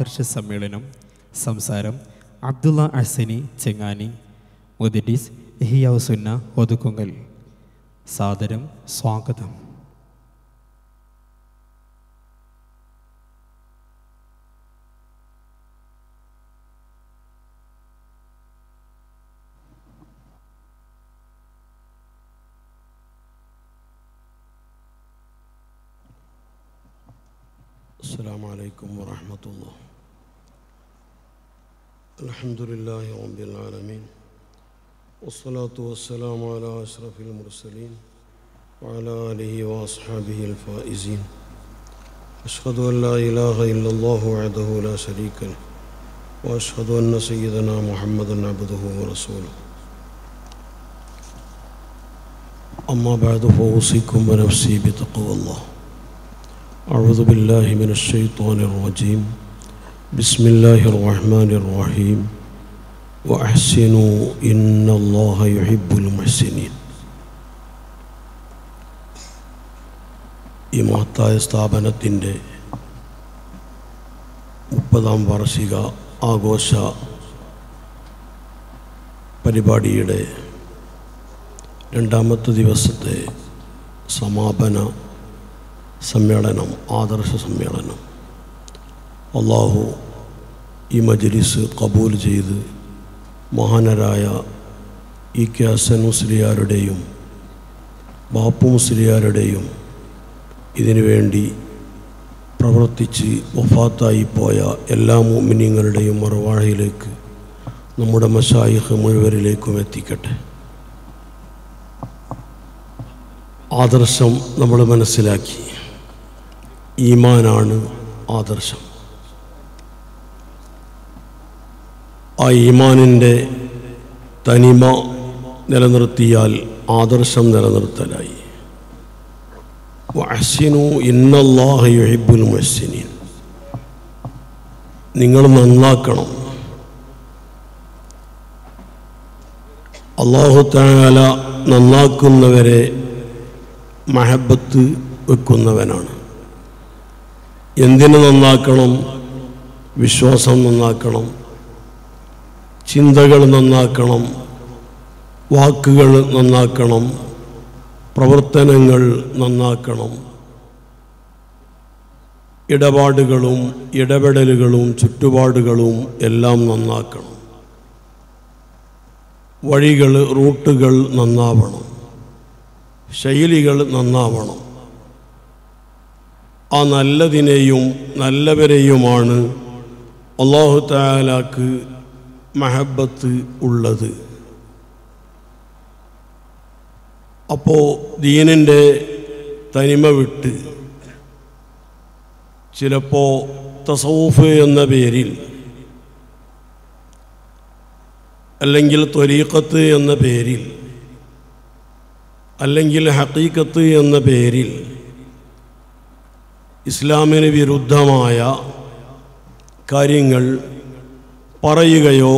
ആദർശ സമ്മേളനം. സംസാരം അബ്ദുള്ള അഹ്സനി ചെങ്ങാനി, മുദരിസ് ഇഹ്യാഉസ്സുന്ന ഒതുക്കുങ്ങൽ. സാദരം സ്വാഗതം. السلام عليكم ورحمة الله. الحمد لله رب العالمين والصلاة والسلام على أشرف المرسلين وعلى آله وأصحابه الفائزين. أشهد أن لا إله إلا الله وحده لا شريك له وأشهد أن سيدنا محمدا عبده ورسوله. أما بعد فأوصيكم ونفسي بتقوى الله. أعوذ بالله من الشيطان الرجيم. بسم الله الرحمن الرحيم. وأحسنوا إن الله يحب المحسنين. ഈ മഹത്തായ സ്ഥാപനത്തിൻ്റെ 30ാം വാർഷിക ആഘോഷ പരിപാടിയുടെ 2ാമത്തെ ദിവസത്തെ സമാപന സമ്മേളനം, ആദർശ സമ്മേളനം. അള്ളാഹു ഈ മജ്ലിസ് കബൂൽ ചെയ്ത് മഹാനരായ ഇ കെ ഹസൻ മുസ്ലിയാരുടെയും ബാപ്പു മുസ്ലിയാരുടെയും ഇതിനു വേണ്ടി പ്രവർത്തിച്ച് വഫാത്തായി പോയ എല്ലാ മുഅ്മിനീങ്ങളുടെയും മർവാഹയിലേക്ക് നമ്മുടെ മശായിഖ് മുഴുവനിലേക്കും എത്തിക്കട്ടെ. ആദർശം നമ്മൾ മനസ്സിലാക്കി. ഈമാനാണ് ആദർശം. ആ ഈമാനിൻ്റെ തനിമ നിലനിർത്തിയാൽ ആദർശം നിലനിർത്തലായി. വഅഹ്സിനു ഇന്നല്ലാഹ യുഹിബ്ബുൽ മുഹ്സിനീൻ. നിങ്ങൾ നന്നാക്കണം. അല്ലാഹു തആല നന്നാക്കുന്നവരെ മഹബത്ത് വെക്കുന്നവനാണ്. എന്തിനു നന്നാക്കണം? വിശ്വാസം നന്നാക്കണം, ചിന്തകൾ നന്നാക്കണം, വാക്കുകൾ നന്നാക്കണം, പ്രവർത്തനങ്ങൾ നന്നാക്കണം, ഇടപാടുകളും ഇടപെടലുകളും ചുറ്റുപാടുകളും എല്ലാം നന്നാക്കണം. വഴികൾ, റൂട്ടുകൾ നന്നാവണം, ശൈലികൾ നന്നാവണം. ആ നല്ലതിനെയും നല്ലവരെയുമാണ് അല്ലാഹു തആലാക്ക് മഹബത്ത് ഉള്ളത്. അപ്പോൾ ദീനിൻ്റെ തനിമ വിട്ട് ചിലപ്പോൾ തസൗഫ് എന്ന പേരിൽ അല്ലെങ്കിൽ ത്വരീഖത്ത് എന്ന പേരിൽ അല്ലെങ്കിൽ ഹഖീഖത്ത് എന്ന പേരിൽ ഇസ്ലാമിന് വിരുദ്ധമായ കാര്യങ്ങൾ പറയുകയോ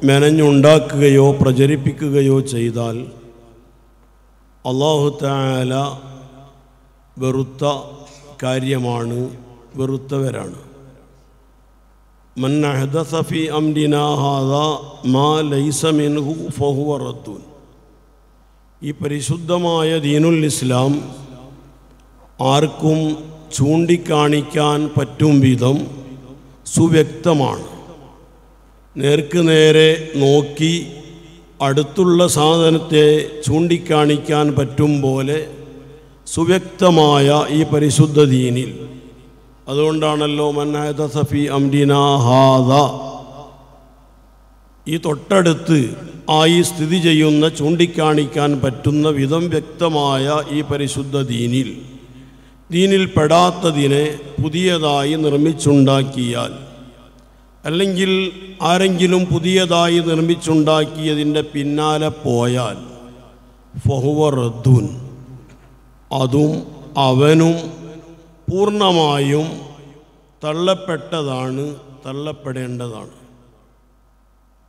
മെനഞ്ഞുണ്ടാക്കുകയോ പ്രചരിപ്പിക്കുകയോ ചെയ്താൽ അല്ലാഹു തആല വെറുത്ത കാര്യമാണ്, വെറുത്തവരാണ്. മൻ അഹ്ദസ ഫീ അംരിനാ ഹാദാ മാ ലൈസ മിൻഹു ഫഹുവ റദ്ദുൻ. ഈ പരിശുദ്ധമായ ദീനുൽ ഇസ്ലാം ആർക്കും ചൂണ്ടിക്കാണിക്കാൻ പറ്റും വിധം സുവ്യക്തമാണ്. നേർക്ക് നേരെ നോക്കി അടുത്തുള്ള സാധനത്തെ ചൂണ്ടിക്കാണിക്കാൻ പറ്റും പോലെ സുവ്യക്തമായ ഈ പരിശുദ്ധ ദീനിൽ. അതുകൊണ്ടാണല്ലോ മൻ അഹ്ദസ ഫീ അംരിനാ ഹാദാ, ഈ തൊട്ടടുത്ത് ആയി സ്ഥിതി ചെയ്യുന്ന ചൂണ്ടിക്കാണിക്കാൻ പറ്റുന്ന വിധം വ്യക്തമായ ഈ പരിശുദ്ധ ദീനിൽ പെടാത്തതിനെ പുതിയതായി നിർമ്മിച്ചുണ്ടാക്കിയാൽ, അല്ലെങ്കിൽ ആരെങ്കിലും പുതിയതായി നിർമ്മിച്ചുണ്ടാക്കിയതിൻ്റെ പിന്നാലെ പോയാൽ ഫഹുവ റദ്ദുൻ, അതും അവനും പൂർണ്ണമായും തള്ളപ്പെട്ടതാണ്, തള്ളപ്പെടേണ്ടതാണ്.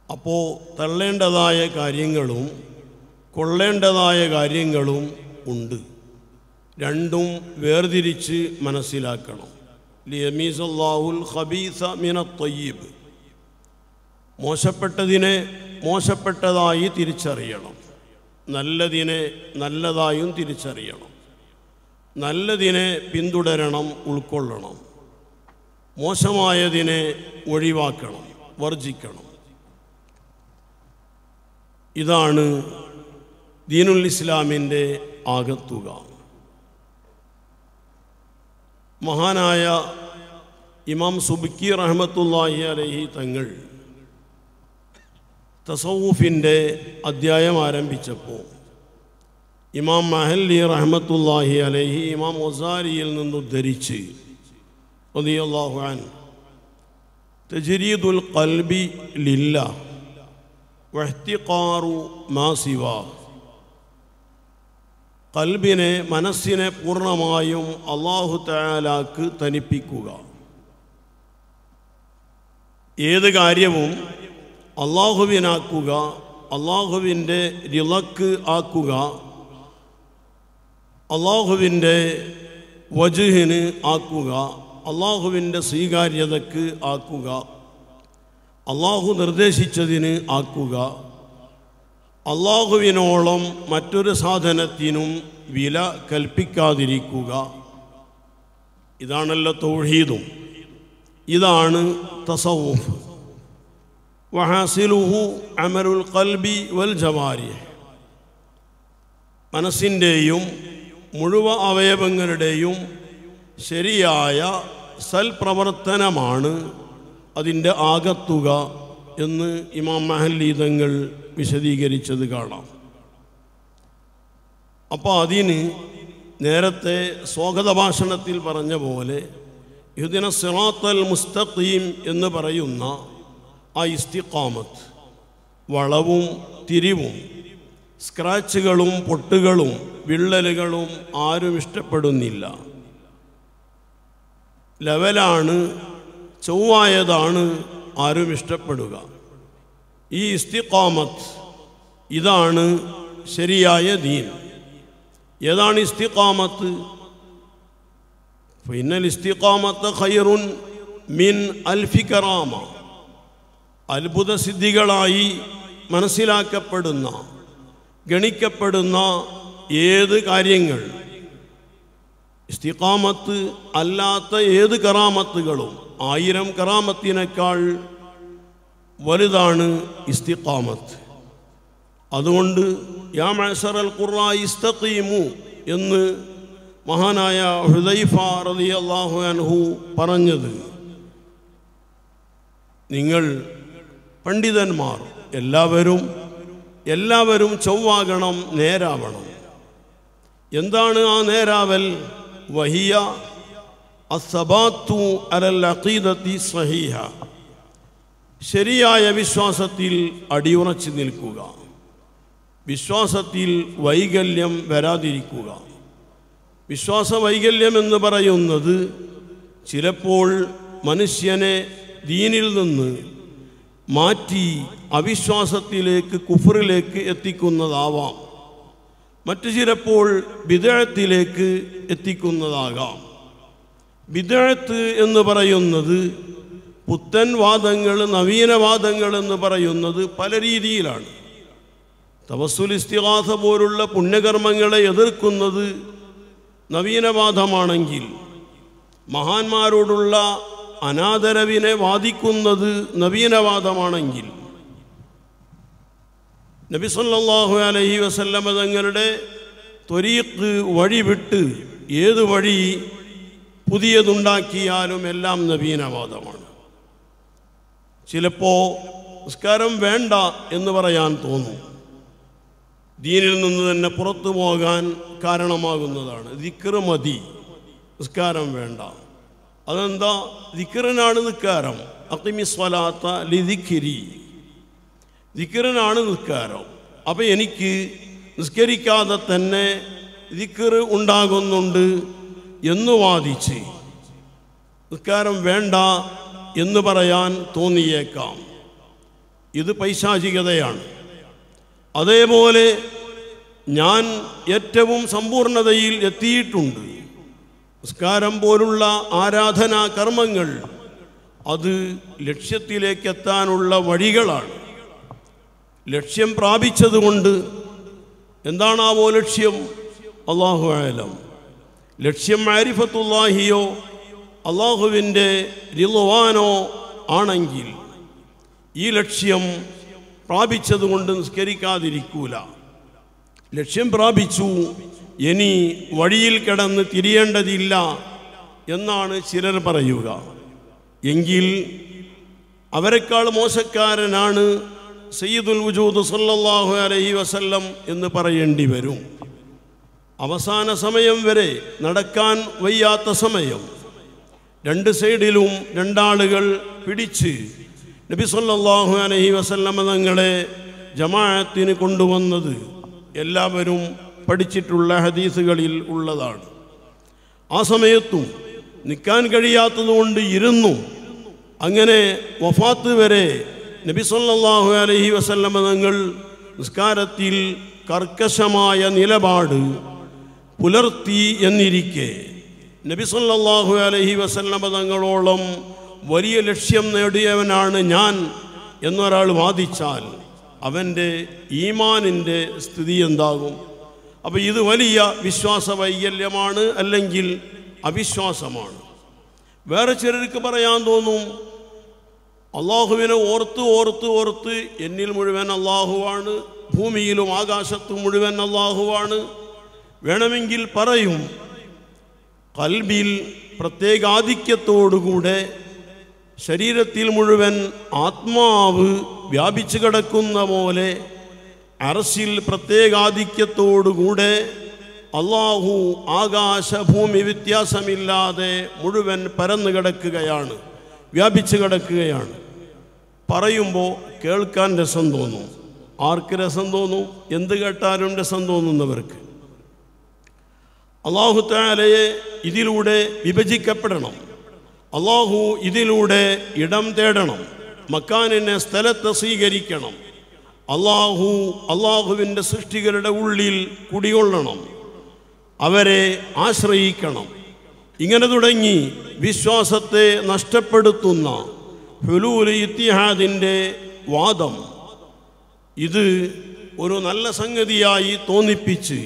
അപ്പോൾ തള്ളേണ്ടതായ കാര്യങ്ങളും കൊള്ളേണ്ടതായ കാര്യങ്ങളും ഉണ്ട്. രണ്ടും വേർതിരിച്ച് മനസ്സിലാക്കണം. ലിയമീസല്ലാഹുൽ ഖബീസ മിനത്ത്-ത്വയ്യിബ്. മോശപ്പെട്ടതിനെ മോശപ്പെട്ടതായി തിരിച്ചറിയണം, നല്ലതിനെ നല്ലതായും തിരിച്ചറിയണം, നല്ലതിനെ പിന്തുടരണം, ഉൾക്കൊള്ളണം, മോശമായതിനെ ഒഴിവാക്കണം, വർജിക്കണം. ഇതാണ് ദീനുൽ ഇസ്ലാമിൻ്റെ ആകത്തുക. മഹാനായ ഇമാം സുബ്കി റഹ്മത്തുള്ളാഹി അലൈഹി തങ്ങൾ തസവൂഫിൻ്റെ അധ്യായം ആരംഭിച്ചപ്പോൾ ഇമാം മഹല്ലി റഹ്മത്തുള്ളാഹി അലൈഹി ഇമാം ഗസാലിയിൽ നിന്ന് ഉദ്ധരിച്ച് റളിയല്ലാഹു അൻഹു തജ്രീദുൽ ഖൽബി ലില്ലാഹ് വഇഹ്തിഖാറു മാ സിവാ, ഖൽബിനെ മനസ്സിനെ പൂർണ്ണമായും അല്ലാഹു തആലാക്ക് തനിപ്പിക്കുക, ഏത് കാര്യവും അള്ളാഹുവിനാക്കുക, അള്ളാഹുവിൻ്റെ റിളക്ക് ആക്കുക, അള്ളാഹുവിൻ്റെ വജ്ഹിന് ആക്കുക, അള്ളാഹുവിൻ്റെ സ്വീകാര്യതക്ക് ആക്കുക, അള്ളാഹു നിർദ്ദേശിച്ചതിന് ആക്കുക, അള്ളാഹുവിനോളം മറ്റൊരു സാധനത്തിനും വില കൽപ്പിക്കാതിരിക്കുക. ഇതാണല്ലോ തൗഹീദും, ഇതാണ് തസവൂഫ്. വഹാസിലുഹു അമലുൽ ഖൽബി വൽ ജവാരിഹ്, മനസ്സിൻ്റെയും മുഴുവൻ അവയവങ്ങളുടെയും ശരിയായ സൽപ്രവർത്തനമാണ് അതിൻ്റെ ആകത്തുക എന്ന് ഇമാം മഹല്ലി തങ്ങൾ വിശദീകരിച്ചത് കാണാം. അപ്പോൾ അതിന് നേരത്തെ സ്വാഗത ഭാഷണത്തിൽ പറഞ്ഞ പോലെ ഇഹ്ദിന സിറാത്തൽ മുസ്തഖീം എന്ന് പറയുന്ന ആ ഇസ്തിഖാമത്ത്, വളവും തിരിവും സ്ക്രാച്ചുകളും പൊട്ടുകളും വിള്ളലുകളും ആരും ഇഷ്ടപ്പെടുന്നില്ല. ലെവലാണ്, ചൊവ്വായതാണ് ആരും ഇഷ്ടപ്പെടുക. ഈ ഇസ്തിഖാമത്ത്, ഇതാണ് ശരിയായ ദീൻ. ഏതാണ് ഇസ്തിഖാമത്ത്? ഫഇന്നൽ ഇസ്തിഖാമത്ത് ഖൈറുൻ മിൻ അൽഫി കറാമ, അത്ഭുത സിദ്ധികളായി മനസ്സിലാക്കപ്പെടുന്ന ഗണിക്കപ്പെടുന്ന ഏത് കാര്യങ്ങൾ, ഇസ്തിഖാമത്ത് അല്ലാത്ത ഏത് കറാമത്തുകളും 1000 കറാമത്തിനേക്കാൾ വലുതാണ് ഇസ്തിഖാമത്ത്. അതുകൊണ്ട് യാ മഅ്ശറൽ ഖുറാ ഇസ്തഖീമു എന്ന് മഹാനായ ഹുദൈഫ റളിയല്ലാഹു അൻഹു പറഞ്ഞത്, നിങ്ങൾ പണ്ഡിതന്മാർ എല്ലാവരും ചൊവ്വാകണം, നേരാവണം. എന്താണ് ആ നേരാവൽ? വഹിയ അസ്സബാത്തു അലൽ അഖീദത്തി സഹീഹ, ശരിയായ വിശ്വാസത്തിൽ അടിയുറച്ചു നിൽക്കുക, വിശ്വാസത്തിൽ വൈകല്യം വരാതിരിക്കുക. വിശ്വാസ വൈകല്യം എന്ന് പറയുന്നത് ചിലപ്പോൾ മനുഷ്യനെ ദീനിൽ നിന്ന് മാറ്റി അവിശ്വാസത്തിലേക്ക്, കുഫറിലേക്ക് എത്തിക്കുന്നതാവാം. മറ്റു ചിലപ്പോൾ ബിദ്അത്തിലേക്ക് എത്തിക്കുന്നതാകാം. ബിദ്അത്ത് എന്ന് പറയുന്നത്, പുത്തൻ വാദങ്ങൾ, നവീനവാദങ്ങൾ എന്ന് പറയുന്നത് പല രീതിയിലാണ്. തവസ്സുൽ ഇസ്തിഗാസ പോലുള്ള പുണ്യകർമ്മങ്ങളെ എതിർക്കുന്നത് നവീനവാദമാണെങ്കിൽ, മഹാന്മാരോടുള്ള അനാദരവിനെ വാദിക്കുന്നത് നവീനവാദമാണെങ്കിൽ, നബി സല്ലല്ലാഹു അലൈഹി വസല്ലമ തങ്ങളുടെ ത്വരീഖ് വഴി വിട്ട് ഏത് വഴി പുതിയതുണ്ടാക്കിയാലും എല്ലാം നവീനവാദമാണ്. ചിലപ്പോൾ നിസ്കാരം വേണ്ട എന്ന് പറയാൻ തോന്നും, ദീനിൽ നിന്ന് തന്നെ പുറത്തു പോകാൻ കാരണമാകുന്നതാണ്. ദിക്ർ മതി, നിസ്കാരം വേണ്ട. അതെന്താ? ദിക്റിനാണ് നിസ്കാരം. അഖിമിസ്സലാത്ത ലിദിക്രി, ദിക്റിനാണ് നിസ്കാരം. അപ്പം എനിക്ക് നിസ്കരിക്കാതെ തന്നെ ദിക്ർ ഉണ്ടാകുന്നുണ്ട് എന്ന് വാദിച്ച് നിസ്കാരം വേണ്ട എന്ന് പറയാൻ തോന്നിയേക്കാം. ഇത് പൈശാചികതയാണ്. അതേപോലെ ഞാൻ ഏറ്റവും സമ്പൂർണതയിൽ എത്തിയിട്ടുണ്ട്, നിസ്കാരം പോലുള്ള ആരാധനാ കർമ്മങ്ങൾ അത് ലക്ഷ്യത്തിലേക്ക് എത്താനുള്ള വഴികളാണ്. ലക്ഷ്യം പ്രാപിച്ചതുകൊണ്ട് എന്താണാവോ ലക്ഷ്യം? അല്ലാഹു അഅലം. ലക്ഷ്യം മാരിഫത്തുല്ലാഹിയോ അള്ളാഹുവിൻ്റെ റിളവാനോ ആണെങ്കിൽ ഈ ലക്ഷ്യം പ്രാപിച്ചതുകൊണ്ട് നിസ്കരിക്കാതിരിക്കൂല. ലക്ഷ്യം പ്രാപിച്ചു, ഇനി വഴിയിൽ കിടന്ന് തിരിയേണ്ടതില്ല എന്നാണ് ചിലർ പറയുക. എങ്കിൽ അവരെക്കാൾ മോശക്കാരനാണ് സയ്യിദുൽ വജൂദ് സല്ലല്ലാഹു അലൈഹി വസല്ലം എന്ന് പറയേണ്ടി വരും. അവസാന സമയം വരെ നടക്കാൻ വയ്യാത്ത സമയം, രണ്ട് സൈഡിലും രണ്ടാളുകൾ പിടിച്ച് നബി സല്ലല്ലാഹു അലൈഹി വസല്ലം തങ്ങളെ ജമാഅത്തിന് കൊണ്ടുവന്നത് എല്ലാവരും പഠിച്ചിട്ടുള്ള ഹദീസുകളിൽ ഉള്ളതാണ്. ആ സമയത്തും നിൽക്കാൻ കഴിയാത്തതുകൊണ്ട് ഇരുന്നു. അങ്ങനെ വഫാത്ത് വരെ നബി സല്ലല്ലാഹു അലൈഹി വസല്ലം തങ്ങൾ നിസ്കാരത്തിൽ കർക്കശമായ നിലപാട് പുലർത്തി എന്നിരിക്കെ നബി സല്ലല്ലാഹു അലൈഹി വസല്ലം തങ്ങളോളം വലിയ ലക്ഷ്യം നേടിയവനാണ് ഞാൻ എന്നൊരാൾ വാദിച്ചാൽ അവൻ്റെ ഈമാനിൻ്റെ സ്ഥിതി എന്താകും? അപ്പോൾ ഇത് വലിയ വിശ്വാസ വൈകല്യമാണ്, അല്ലെങ്കിൽ അവിശ്വാസമാണ്. വേറെ ചിലർക്ക് പറയാൻ തോന്നും, അള്ളാഹുവിനെ ഓർത്ത് ഓർത്ത് ഓർത്ത് എന്നിൽ മുഴുവൻ അള്ളാഹുവാണ്, ഭൂമിയിലും ആകാശത്തും മുഴുവൻ അള്ളാഹുവാണ്. വേണമെങ്കിൽ പറയും, ഖൽബിൽ പ്രത്യേക ആധിക്യത്തോടുകൂടെ ശരീരത്തിൽ മുഴുവൻ ആത്മാവ് വ്യാപിച്ചു കിടക്കുന്ന പോലെ അർശിൽ പ്രത്യേകാധിക്യത്തോടുകൂടെ അള്ളാഹു ആകാശഭൂമി വ്യത്യാസമില്ലാതെ മുഴുവൻ പരന്നു കിടക്കുകയാണ്, വ്യാപിച്ചു കിടക്കുകയാണ്. പറയുമ്പോൾ കേൾക്കാൻ രസം തോന്നും. ആർക്ക് രസം തോന്നും? എന്ത് കേട്ടാലും രസം തോന്നുന്നവർക്ക്. അള്ളാഹു തആലയെ ഇതിലൂടെ വിഭജിക്കപ്പെടണം. അള്ളാഹു ഇതിലൂടെ ഇടം തേടണം, മക്കാനിനെ സ്ഥലത്ത് സ്വീകരിക്കണം. അള്ളാഹുവിൻ്റെ സൃഷ്ടികളുടെ ഉള്ളിൽ കുടികൊള്ളണം, അവരെ ആശ്രയിക്കണം. ഇങ്ങനെ തുടങ്ങി വിശ്വാസത്തെ നഷ്ടപ്പെടുത്തുന്ന ഹുലൂൽ ഇത്തിഹാദിൻ്റെ വാദം ഇത് ഒരു നല്ല സംഗതിയായി തോന്നിപ്പിച്ച്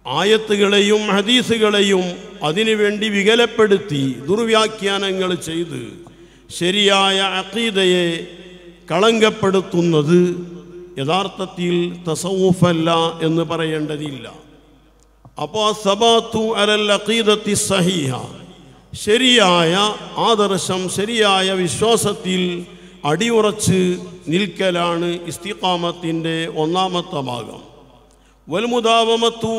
ആയത്തുകളെയും ഹദീസുകളെയും അതിനുവേണ്ടി വികലപ്പെടുത്തി ദുർവ്യാഖ്യാനങ്ങൾ ചെയ്ത് ശരിയായ അഖീദയെ കളങ്കപ്പെടുത്തുന്നത് യഥാർത്ഥത്തിൽ തസവ്വുഫല്ല എന്ന് പറയേണ്ടതില്ല. അപ്പോൾ സബാത്തു അലൽ അഖീദത്തി സഹീഹ, ശരിയായ ആദർശം, ശരിയായ വിശ്വാസത്തിൽ അടിയുറച്ച് നിൽക്കലാണ് ഇസ്തിഖാമത്തിൻ്റെ ഒന്നാമത്തെ ഭാഗം. വൽമുദാവമത്തു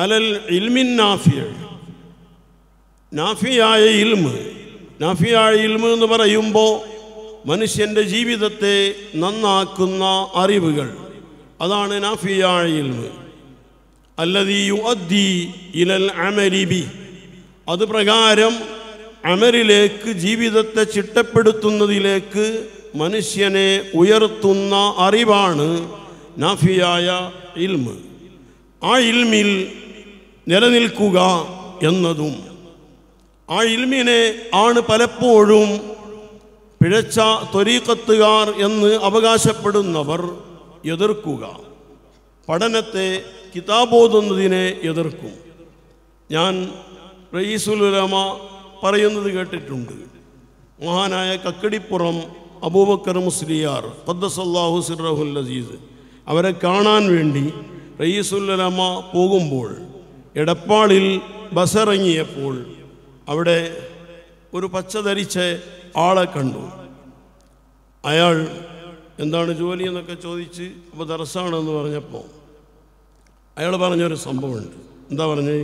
അലൽ ഇൽമിൻ നാഫിയ, നാഫിയായ ഇൽമ്. നാഫിയായ ഇൽമ് എന്ന് പറയുമ്പോൾ മനുഷ്യൻ്റെ ജീവിതത്തെ നന്നാക്കുന്ന അറിവുകൾ, അതാണ് നാഫിയായ ഇൽമ്. അല്ലദീ യുഅദ്ദി ഇലൽ അമലി ബി, അത് പ്രകാരം അമലിലേക്ക്, ജീവിതത്തെ ചിട്ടപ്പെടുത്തുന്നതിലേക്ക് മനുഷ്യനെ ഉയർത്തുന്ന അറിവാണ് നാഫിയായ ഇൽമ്. ആ ഇൽമിൽ നിലനിൽക്കുക എന്നതും, ആ ഇൽമിനെ ആണ് പലപ്പോഴും പിഴച്ച ത്വരീഖത്തുകാർ എന്ന് അവകാശപ്പെടുന്നവർ എതിർക്കുക. പഠനത്തെ, കിതാബോതുന്നതിനെ എതിർക്കും. ഞാൻ റയീസുൽ ഉലമ പറയുന്നത് കേട്ടിട്ടുണ്ട്. മഹാനായ കക്കടിപ്പുറം അബൂബക്കർ മുസ്ലിയാർ ഖദ്ദസല്ലാഹു സിർറഹുൽ അസീസ്, അവരെ കാണാൻ വേണ്ടി റയീസുൽ ഉലമ പോകുമ്പോൾ എടപ്പാളിൽ ബസ്സിറങ്ങിയപ്പോൾ അവിടെ ഒരു പച്ച ധരിച്ച ആളെ കണ്ടു. അയാൾ എന്താണ് ജോലി എന്നൊക്കെ ചോദിച്ച്, അപ്പോൾ ദർസാണെന്ന് പറഞ്ഞപ്പോൾ അയാൾ പറഞ്ഞൊരു സംഭവമുണ്ട്. എന്താ പറഞ്ഞേ?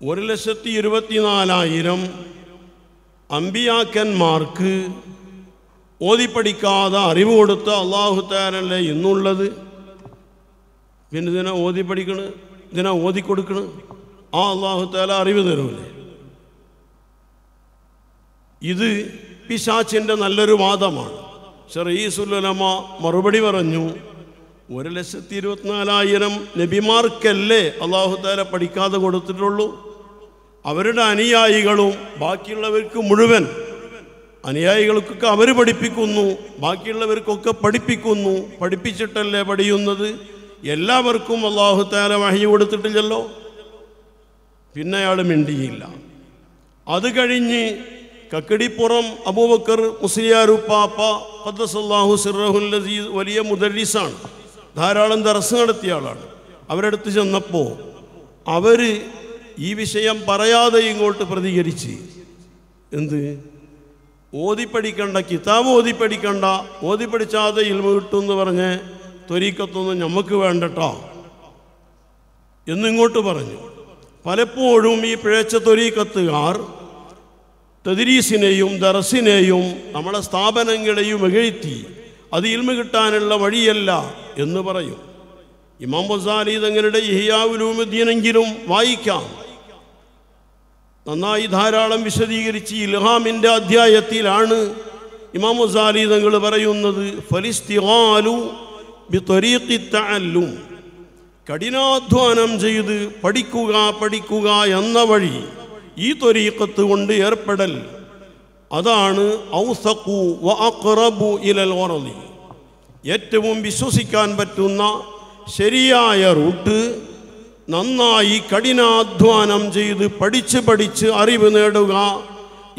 1,24,000 അമ്പിയാക്കന്മാർക്ക് ഓതിപ്പടിക്കാതെ അറിവ് കൊടുത്ത അല്ലാഹു തആലയല്ലേ ഇന്നുള്ളത്. പിന്നെ ഇതിനെ ഓതി പഠിക്കണ്, ഇതിനെ ഓതിക്കൊടുക്കണ്. ആ അല്ലാഹു തആല അറിവ് തരൂലേ? ഇത് പിശാചിൻ്റെ നല്ലൊരു വാദമാണ്. റയീസുൽ ഉലമ മറുപടി പറഞ്ഞു, 1,24,000 നബിമാർക്കല്ലേ അല്ലാഹു തആല പഠിക്കാതെ കൊടുത്തിട്ടുള്ളൂ. അവരുടെ അനുയായികളും ബാക്കിയുള്ളവർക്ക് മുഴുവൻ അനുയായികൾക്കൊക്കെ അവർ പഠിപ്പിക്കുന്നു, ബാക്കിയുള്ളവർക്കൊക്കെ പഠിപ്പിക്കുന്നു. പഠിപ്പിച്ചിട്ടല്ലേ പഠിയുന്നത്? എല്ലാവർക്കും അല്ലാഹു തആല വഹി കൊടുത്തിട്ടില്ലല്ലോ. പിന്നെ അയാൾ മിണ്ടിയില്ല. അത് കഴിഞ്ഞ് കക്കടിപ്പുറം അബൂബക്കർ മുസ്ലിയാരുപ്പാപ്പ ഖദ്ദസല്ലാഹു സിർറഹുൽ അസീസ് വലിയ മുദരിസാണ്, ധാരാളം ദർസ് നടത്തിയ ആളാണ്. അവരടുത്ത് ചെന്നപ്പോൾ അവർ ഈ വിഷയം പറയാതെ ഇങ്ങോട്ട് പ്രതികരിച്ച്, എന്ത് ഓതിപ്പടിക്കണ്ട, കിതാബ് ഓതിപ്പടിക്കണ്ട, ഓതിപ്പടിച്ചാതെ ഇൽമ കിട്ടുമെന്ന് പറഞ്ഞ് ത്വരീക്കത്തൊന്നും നമുക്ക് വേണ്ടട്ടോ എന്നിങ്ങോട്ട് പറഞ്ഞു. പലപ്പോഴും ഈ പിഴച്ച ത്വരീക്കത്തുകാർ തദ്രീസിനെയും ദർസിനെയും നമ്മളെ സ്ഥാപനങ്ങളെയും ഇകഴ്ത്തി അത് ഇൽമ കിട്ടാനുള്ള വഴിയല്ല എന്ന് പറയും. ഇമാം ഗസാലി തങ്ങളുടെ ഇഹ്യാ ഉലൂമുദ്ദീനെങ്കിലും വായിക്കാം, നന്നായി ധാരാളം വിശദീകരിച്ച് ഇൽഹാമിൻ്റെ അധ്യായത്തിലാണ് ഇമാം ഗസാലി തങ്ങൾ പറയുന്നത്, ഫലിസ്തിഗാലു ബിത്വരീഖി തഅല്ലും, കഠിനാധ്വാനം ചെയ്ത് പഠിക്കുക എന്ന വഴി, ഈ ത്വരീഖത്ത് കൊണ്ട് ഏർപ്പെടൽ, അതാണ് ഔസഖു വ അഖ്റബു ഇലൽ വറദി, ഏറ്റവും വിശ്വസിക്കാൻ പറ്റുന്ന ശരിയായ റൂട്ട്. നന്നായി കഠിനാധ്വാനം ചെയ്ത് പഠിച്ച് അറിവ് നേടുക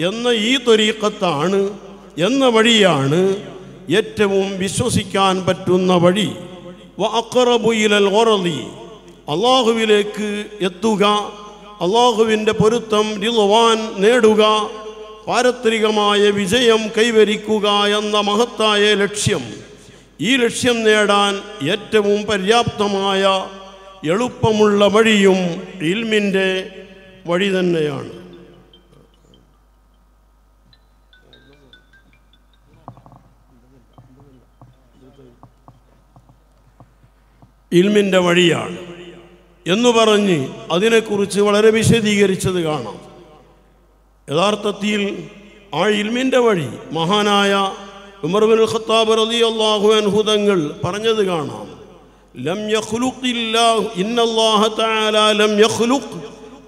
എന്ന ഈ ത്വരീഖത്താണ്, എന്ന വഴിയാണ് ഏറ്റവും വിശ്വസിക്കാൻ പറ്റുന്ന വഴി. വ അഖ്റബു ഇലൽ വറദി, അള്ളാഹുവിലേക്ക് എത്തുക, അള്ളാഹുവിൻ്റെ പൊരുത്തം റിളവാൻ നേടുക, പാരത്രികമായ വിജയം കൈവരിക്കുക എന്ന മഹത്തായ ലക്ഷ്യം. ഈ ലക്ഷ്യം നേടാൻ ഏറ്റവും പര്യാപ്തമായ എളുപ്പമുള്ള വഴിയും ഇൽമിൻ്റെ വഴി തന്നെയാണ്. ഇൽമിൻ്റെ വഴിയാണ് എന്ന് പറഞ്ഞ് അതിനെക്കുറിച്ച് വളരെ വിശദീകരിച്ചത് കാണാം. യഥാർത്ഥത്തിൽ ആ ഇൽമിൻ്റെ വഴി മഹാനായ ഉമർ ഇബ്നുൽ ഖത്താബ് റളിയല്ലാഹു അൻഹു തങ്ങൾ പറഞ്ഞത് കാണാം, ലം യഖ്ലുഖില്ലാഹു ഇന്നല്ലാഹ തആല ലം യഖ്ലുഖ്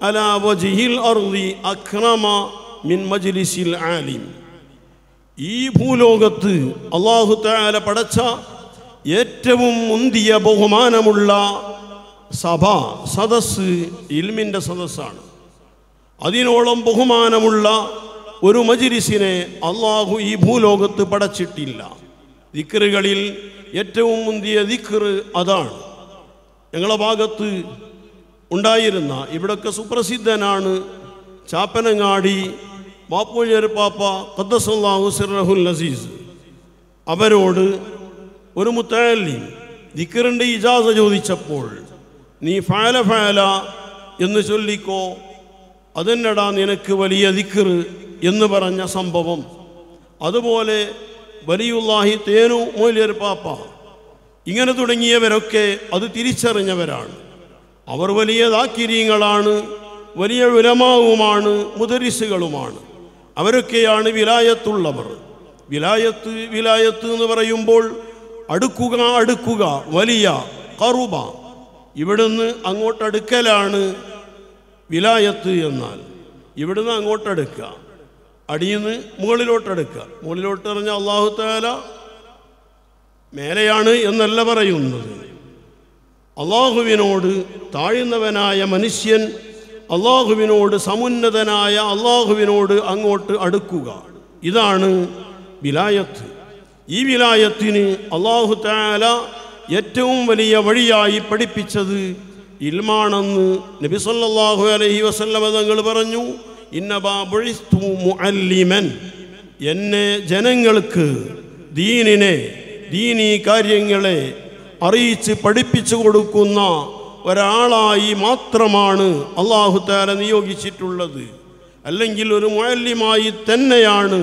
അലാ വജ്ഹിൽ അർളി അക്രമ മിൻ മജ്ലിസിൽ ആലിം. ഈ ഭൂലോകത്ത് അല്ലാഹു തആല പടച്ച ഏറ്റവും മുന്തിയ ബഹുമാനമുള്ള സഭ, സദസ്സ് ഇൽമിൻ്റെ സദസ്സാണ്. അതിനോളം ബഹുമാനമുള്ള ഒരു മജ്ലിസിനെ അള്ളാഹു ഈ ഭൂലോകത്ത് പടച്ചിട്ടില്ല. ദിക്റുകളിൽ ഏറ്റവും മുന്തിയ ദിക്ർ അതാണ്. ഞങ്ങളുടെ ഭാഗത്ത് ഉണ്ടായിരുന്ന, ഇവിടൊക്കെ സുപ്രസിദ്ധനാണ്, ചാപ്പനങ്ങാടി ബാപ്പുഴപ്പാപ്പ ഖദ്ദസല്ലാഹു സിർറഹുൽ അസീസ്. അവരോട് ഒരു മുത്തഅല്ലിം ദിക്റിൻ്റെ ഇജാസ ചോദിച്ചപ്പോൾ, നീ ഫഅല ഫഅല എന്ന് ചൊല്ലിക്കോ, അതെന്നടാ നിനക്ക് വലിയ ദിക്ർ എന്ന് പറഞ്ഞ സംഭവം. അതുപോലെ വലിയുല്ലാഹി തേനു മൗലിയർ പാപ്പ, ഇങ്ങനെ തുടങ്ങിയവരൊക്കെ അത് തിരിച്ചറിഞ്ഞവരാണ്. അവർ വലിയ ദാക്കിരീങ്ങളാണ്, വലിയ ഉലമാവുമാണ്, മുദരിസുകളുമാണ്. അവരൊക്കെയാണ് വിലായത്തുള്ളവർ. വിലായത്ത് എന്ന് പറയുമ്പോൾ അടുക്കുക, വലിയ ഖറുബ, ഇവിടുന്ന് അങ്ങോട്ടടുക്കലാണ് വിലായത്ത്. എന്നാൽ ഇവിടുന്ന് അങ്ങോട്ടടുക്കുക, അടിയിന്ന് മുകളിലോട്ടടുക്കുക. മുകളിലോട്ട് പറഞ്ഞാൽ അല്ലാഹു തആല മേലെയാണ് എന്നല്ല പറയുന്നത്. അള്ളാഹുവിനോട് താഴ്ന്നവനായ മനുഷ്യൻ അള്ളാഹുവിനോട് സമുന്നതനായ അള്ളാഹുവിനോട് അങ്ങോട്ട് അടുക്കുക, ഇതാണ് വിലായത്ത്. ഈ വിലായത്തിന് അല്ലാഹു തആല ഏറ്റവും വലിയ വഴിയായി പഠിപ്പിച്ചത് ഇൽമാണെന്ന് നബി സല്ലല്ലാഹു അലൈഹി വസല്ലമ തങ്ങൾ പറഞ്ഞു. ഇന്നമാ ബുഇസ്തു മുഅല്ലിമൻ, എന്നെ ജനങ്ങൾക്ക് ദീനീ കാര്യങ്ങളെ അറിയിച്ച് പഠിപ്പിച്ചു കൊടുക്കുന്ന ഒരാളായി മാത്രമാണ് അല്ലാഹു തആല നിയോഗിച്ചിട്ടുള്ളത്. അല്ലെങ്കിൽ ഒരു മുഅല്ലിമായി തന്നെയാണ്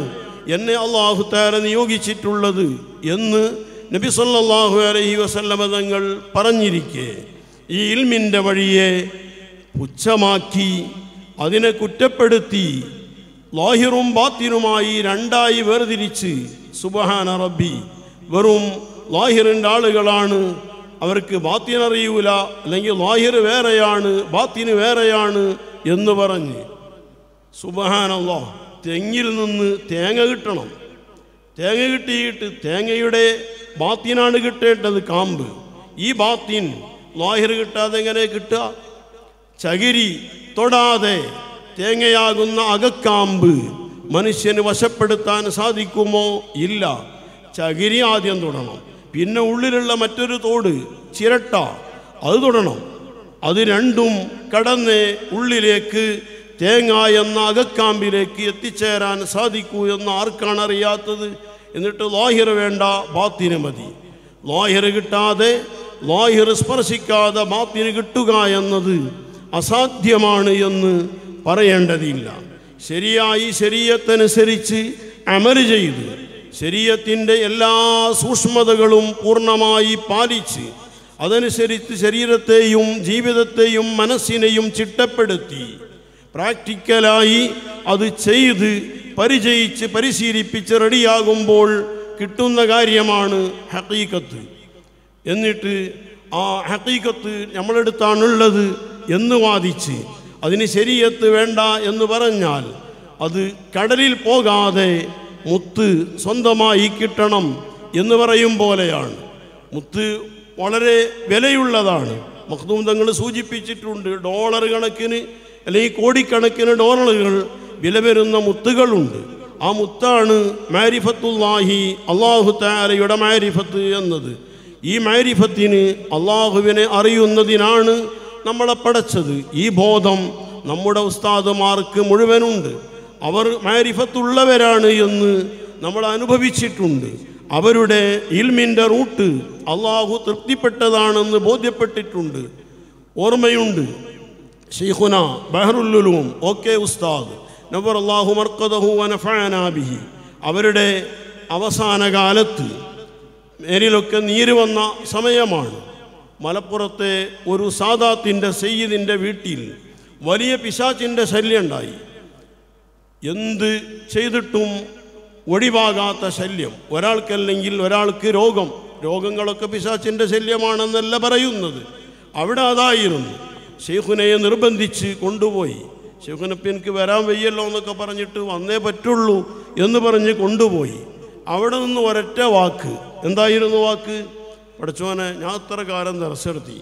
എന്നെ അല്ലാഹു തആല നിയോഗിച്ചിട്ടുള്ളത് എന്ന് നബി സല്ലല്ലാഹു അലൈഹി വസല്ലമ തങ്ങൾ പറഞ്ഞിരിക്കെ, ഈ ഇൽമിൻ്റെ വഴിയെ പുച്ഛമാക്കി, അതിനെ കുറ്റപ്പെടുത്തി, ലാഹിറും ബാത്തിനുമായി രണ്ടായി വേർതിരിച്ച്, സുബ്ഹാന റബ്ബി, വെറും ലാഹിറിൻ്റെ ആളുകളാണ്, അവർക്ക് ബാത്തിനറിയൂല, അല്ലെങ്കിൽ ലാഹിർ വേറെയാണ് ബാത്തിന് വേറെയാണ് എന്ന് പറഞ്ഞ് സുബ്ഹാനല്ലാഹ്, തെങ്ങിൽ നിന്ന് തേങ്ങ കിട്ടണം. തേങ്ങ കിട്ടിയിട്ട് തേങ്ങയുടെ ബാത്തിനാണ് കിട്ടേണ്ടത്, കാമ്പ്. ഈ ബാത്തിൻ ലാഹിർ കിട്ടാതെ എങ്ങനെ കിട്ടുക? ചകിരി തൊടാതെ തേങ്ങയാകുന്ന അകക്കാമ്പ് മനുഷ്യന് വശപ്പെടുത്താൻ സാധിക്കുമോ? ഇല്ല. ചകിരി ആദ്യം തൊടണം, പിന്നെ ഉള്ളിലുള്ള മറ്റൊരു തോട്, ചിരട്ട, അത് തൊടണം. അത് രണ്ടും കടന്ന് ഉള്ളിലേക്ക് തേങ്ങ എന്ന അകക്കാമ്പിലേക്ക് എത്തിച്ചേരാൻ സാധിക്കൂ എന്ന് ആർക്കാണ് അറിയാത്തത്? എന്നിട്ട് ലാഹിർ വേണ്ട, ബാത്തിന് മതി. ലാഹിർ കിട്ടാതെ, ലാഹിർ സ്പർശിക്കാതെ ബാത്തിന് കിട്ടുക എന്നത് അസാധ്യമാണ് എന്ന് പറയേണ്ടതില്ല. ശരിയായി ശരീഅത്തനുസരിച്ച് അമൽ ചെയ്ത് ശരീഅത്തിൻ്റെ എല്ലാ സൂക്ഷ്മതകളും പൂർണ്ണമായി പാലിച്ച് അതനുസരിച്ച് ശരീരത്തെയും ജീവിതത്തെയും മനസ്സിനെയും ചിട്ടപ്പെടുത്തി പ്രാക്ടിക്കലായി അത് ചെയ്ത് പരിചയിച്ച് പരിശീലിപ്പിച്ച് റെഡിയാകുമ്പോൾ കിട്ടുന്ന കാര്യമാണ് ഹഖീഖത്ത്. എന്നിട്ട് ആ ഹഖീഖത്ത് നമ്മളെടുത്താണുള്ളത് എന്ന് വാദിച്ച് അതിന് ശരീഅത്ത് വേണ്ട എന്ന് പറഞ്ഞാൽ അത് കടലിൽ പോകാതെ മുത്ത് സ്വന്തമായി കിട്ടണം എന്ന് പറയും പോലെയാണ്. മുത്ത് വളരെ വിലയുള്ളതാണ്. മഖ്ദൂം തങ്ങൾ സൂചിപ്പിച്ചിട്ടുണ്ട്, ഡോളർ കണക്കിന് അല്ലെങ്കിൽ കോടിക്കണക്കിന് ഡോളറുകൾ വില വരുന്ന മുത്തുകളുണ്ട്. ആ മുത്താണ് മാരിഫത്തുല്ലാഹി, അല്ലാഹു തആലയുടെ മാരിഫത്ത് എന്നത്. ഈ മാരിഫത്തിന്, അള്ളാഹുവിനെ അറിയുന്നതിനാണ് നമ്മളെ പടച്ചത്. ഈ ബോധം നമ്മുടെ ഉസ്താദുമാർക്ക് മുഴുവനുണ്ട്. അവർ മാരിഫത്തുള്ളവരാണ് എന്ന് നമ്മൾ അനുഭവിച്ചിട്ടുണ്ട്. അവരുടെ ഇൽമിൻ്റെ റൂട്ട് അള്ളാഹു തൃപ്തിപ്പെട്ടതാണെന്ന് ബോധ്യപ്പെട്ടിട്ടുണ്ട്. ഓർമ്മയുണ്ട്, ശൈഖുന ബഹറുൽ ഉലൂം ഓക്കെ ഉസ്താദ് നവറല്ലാഹു മർഖദഹു വനഫഅനാ ബിഹി, അവരുടെ അവസാന കാലത്ത് മേലിലൊക്കെ നീര് വന്ന സമയമാണ്. മലപ്പുറത്തെ ഒരു സാദാത്തിൻ്റെ സയ്യിദിൻ്റെ വീട്ടിൽ വലിയ പിശാചിൻ്റെ ശല്യം ഉണ്ടായി. എന്ത് ചെയ്തിട്ടും ഒഴിവാകാത്ത ശല്യം. ഒരാൾക്കല്ലെങ്കിൽ ഒരാൾക്ക് രോഗങ്ങളൊക്കെ പിശാചിൻ്റെ ശല്യമാണെന്നല്ല പറയുന്നത്. അവിടെ അതായിരുന്നു. ശൈഖുനയെ നിർബന്ധിച്ച് കൊണ്ടുപോയി. ശൈഖുനപ്പം എനിക്ക് വരാൻ വയ്യല്ലോ എന്നൊക്കെ പറഞ്ഞിട്ട് വന്നേ പറ്റുള്ളൂ എന്ന് പറഞ്ഞ് കൊണ്ടുപോയി. അവിടെ നിന്ന് ഒരൊറ്റ വാക്ക്, എന്തായിരുന്നു വാക്ക്? പഠിച്ചോനെ, ഞാൻ അത്ര കാലം ദർശനത്തി,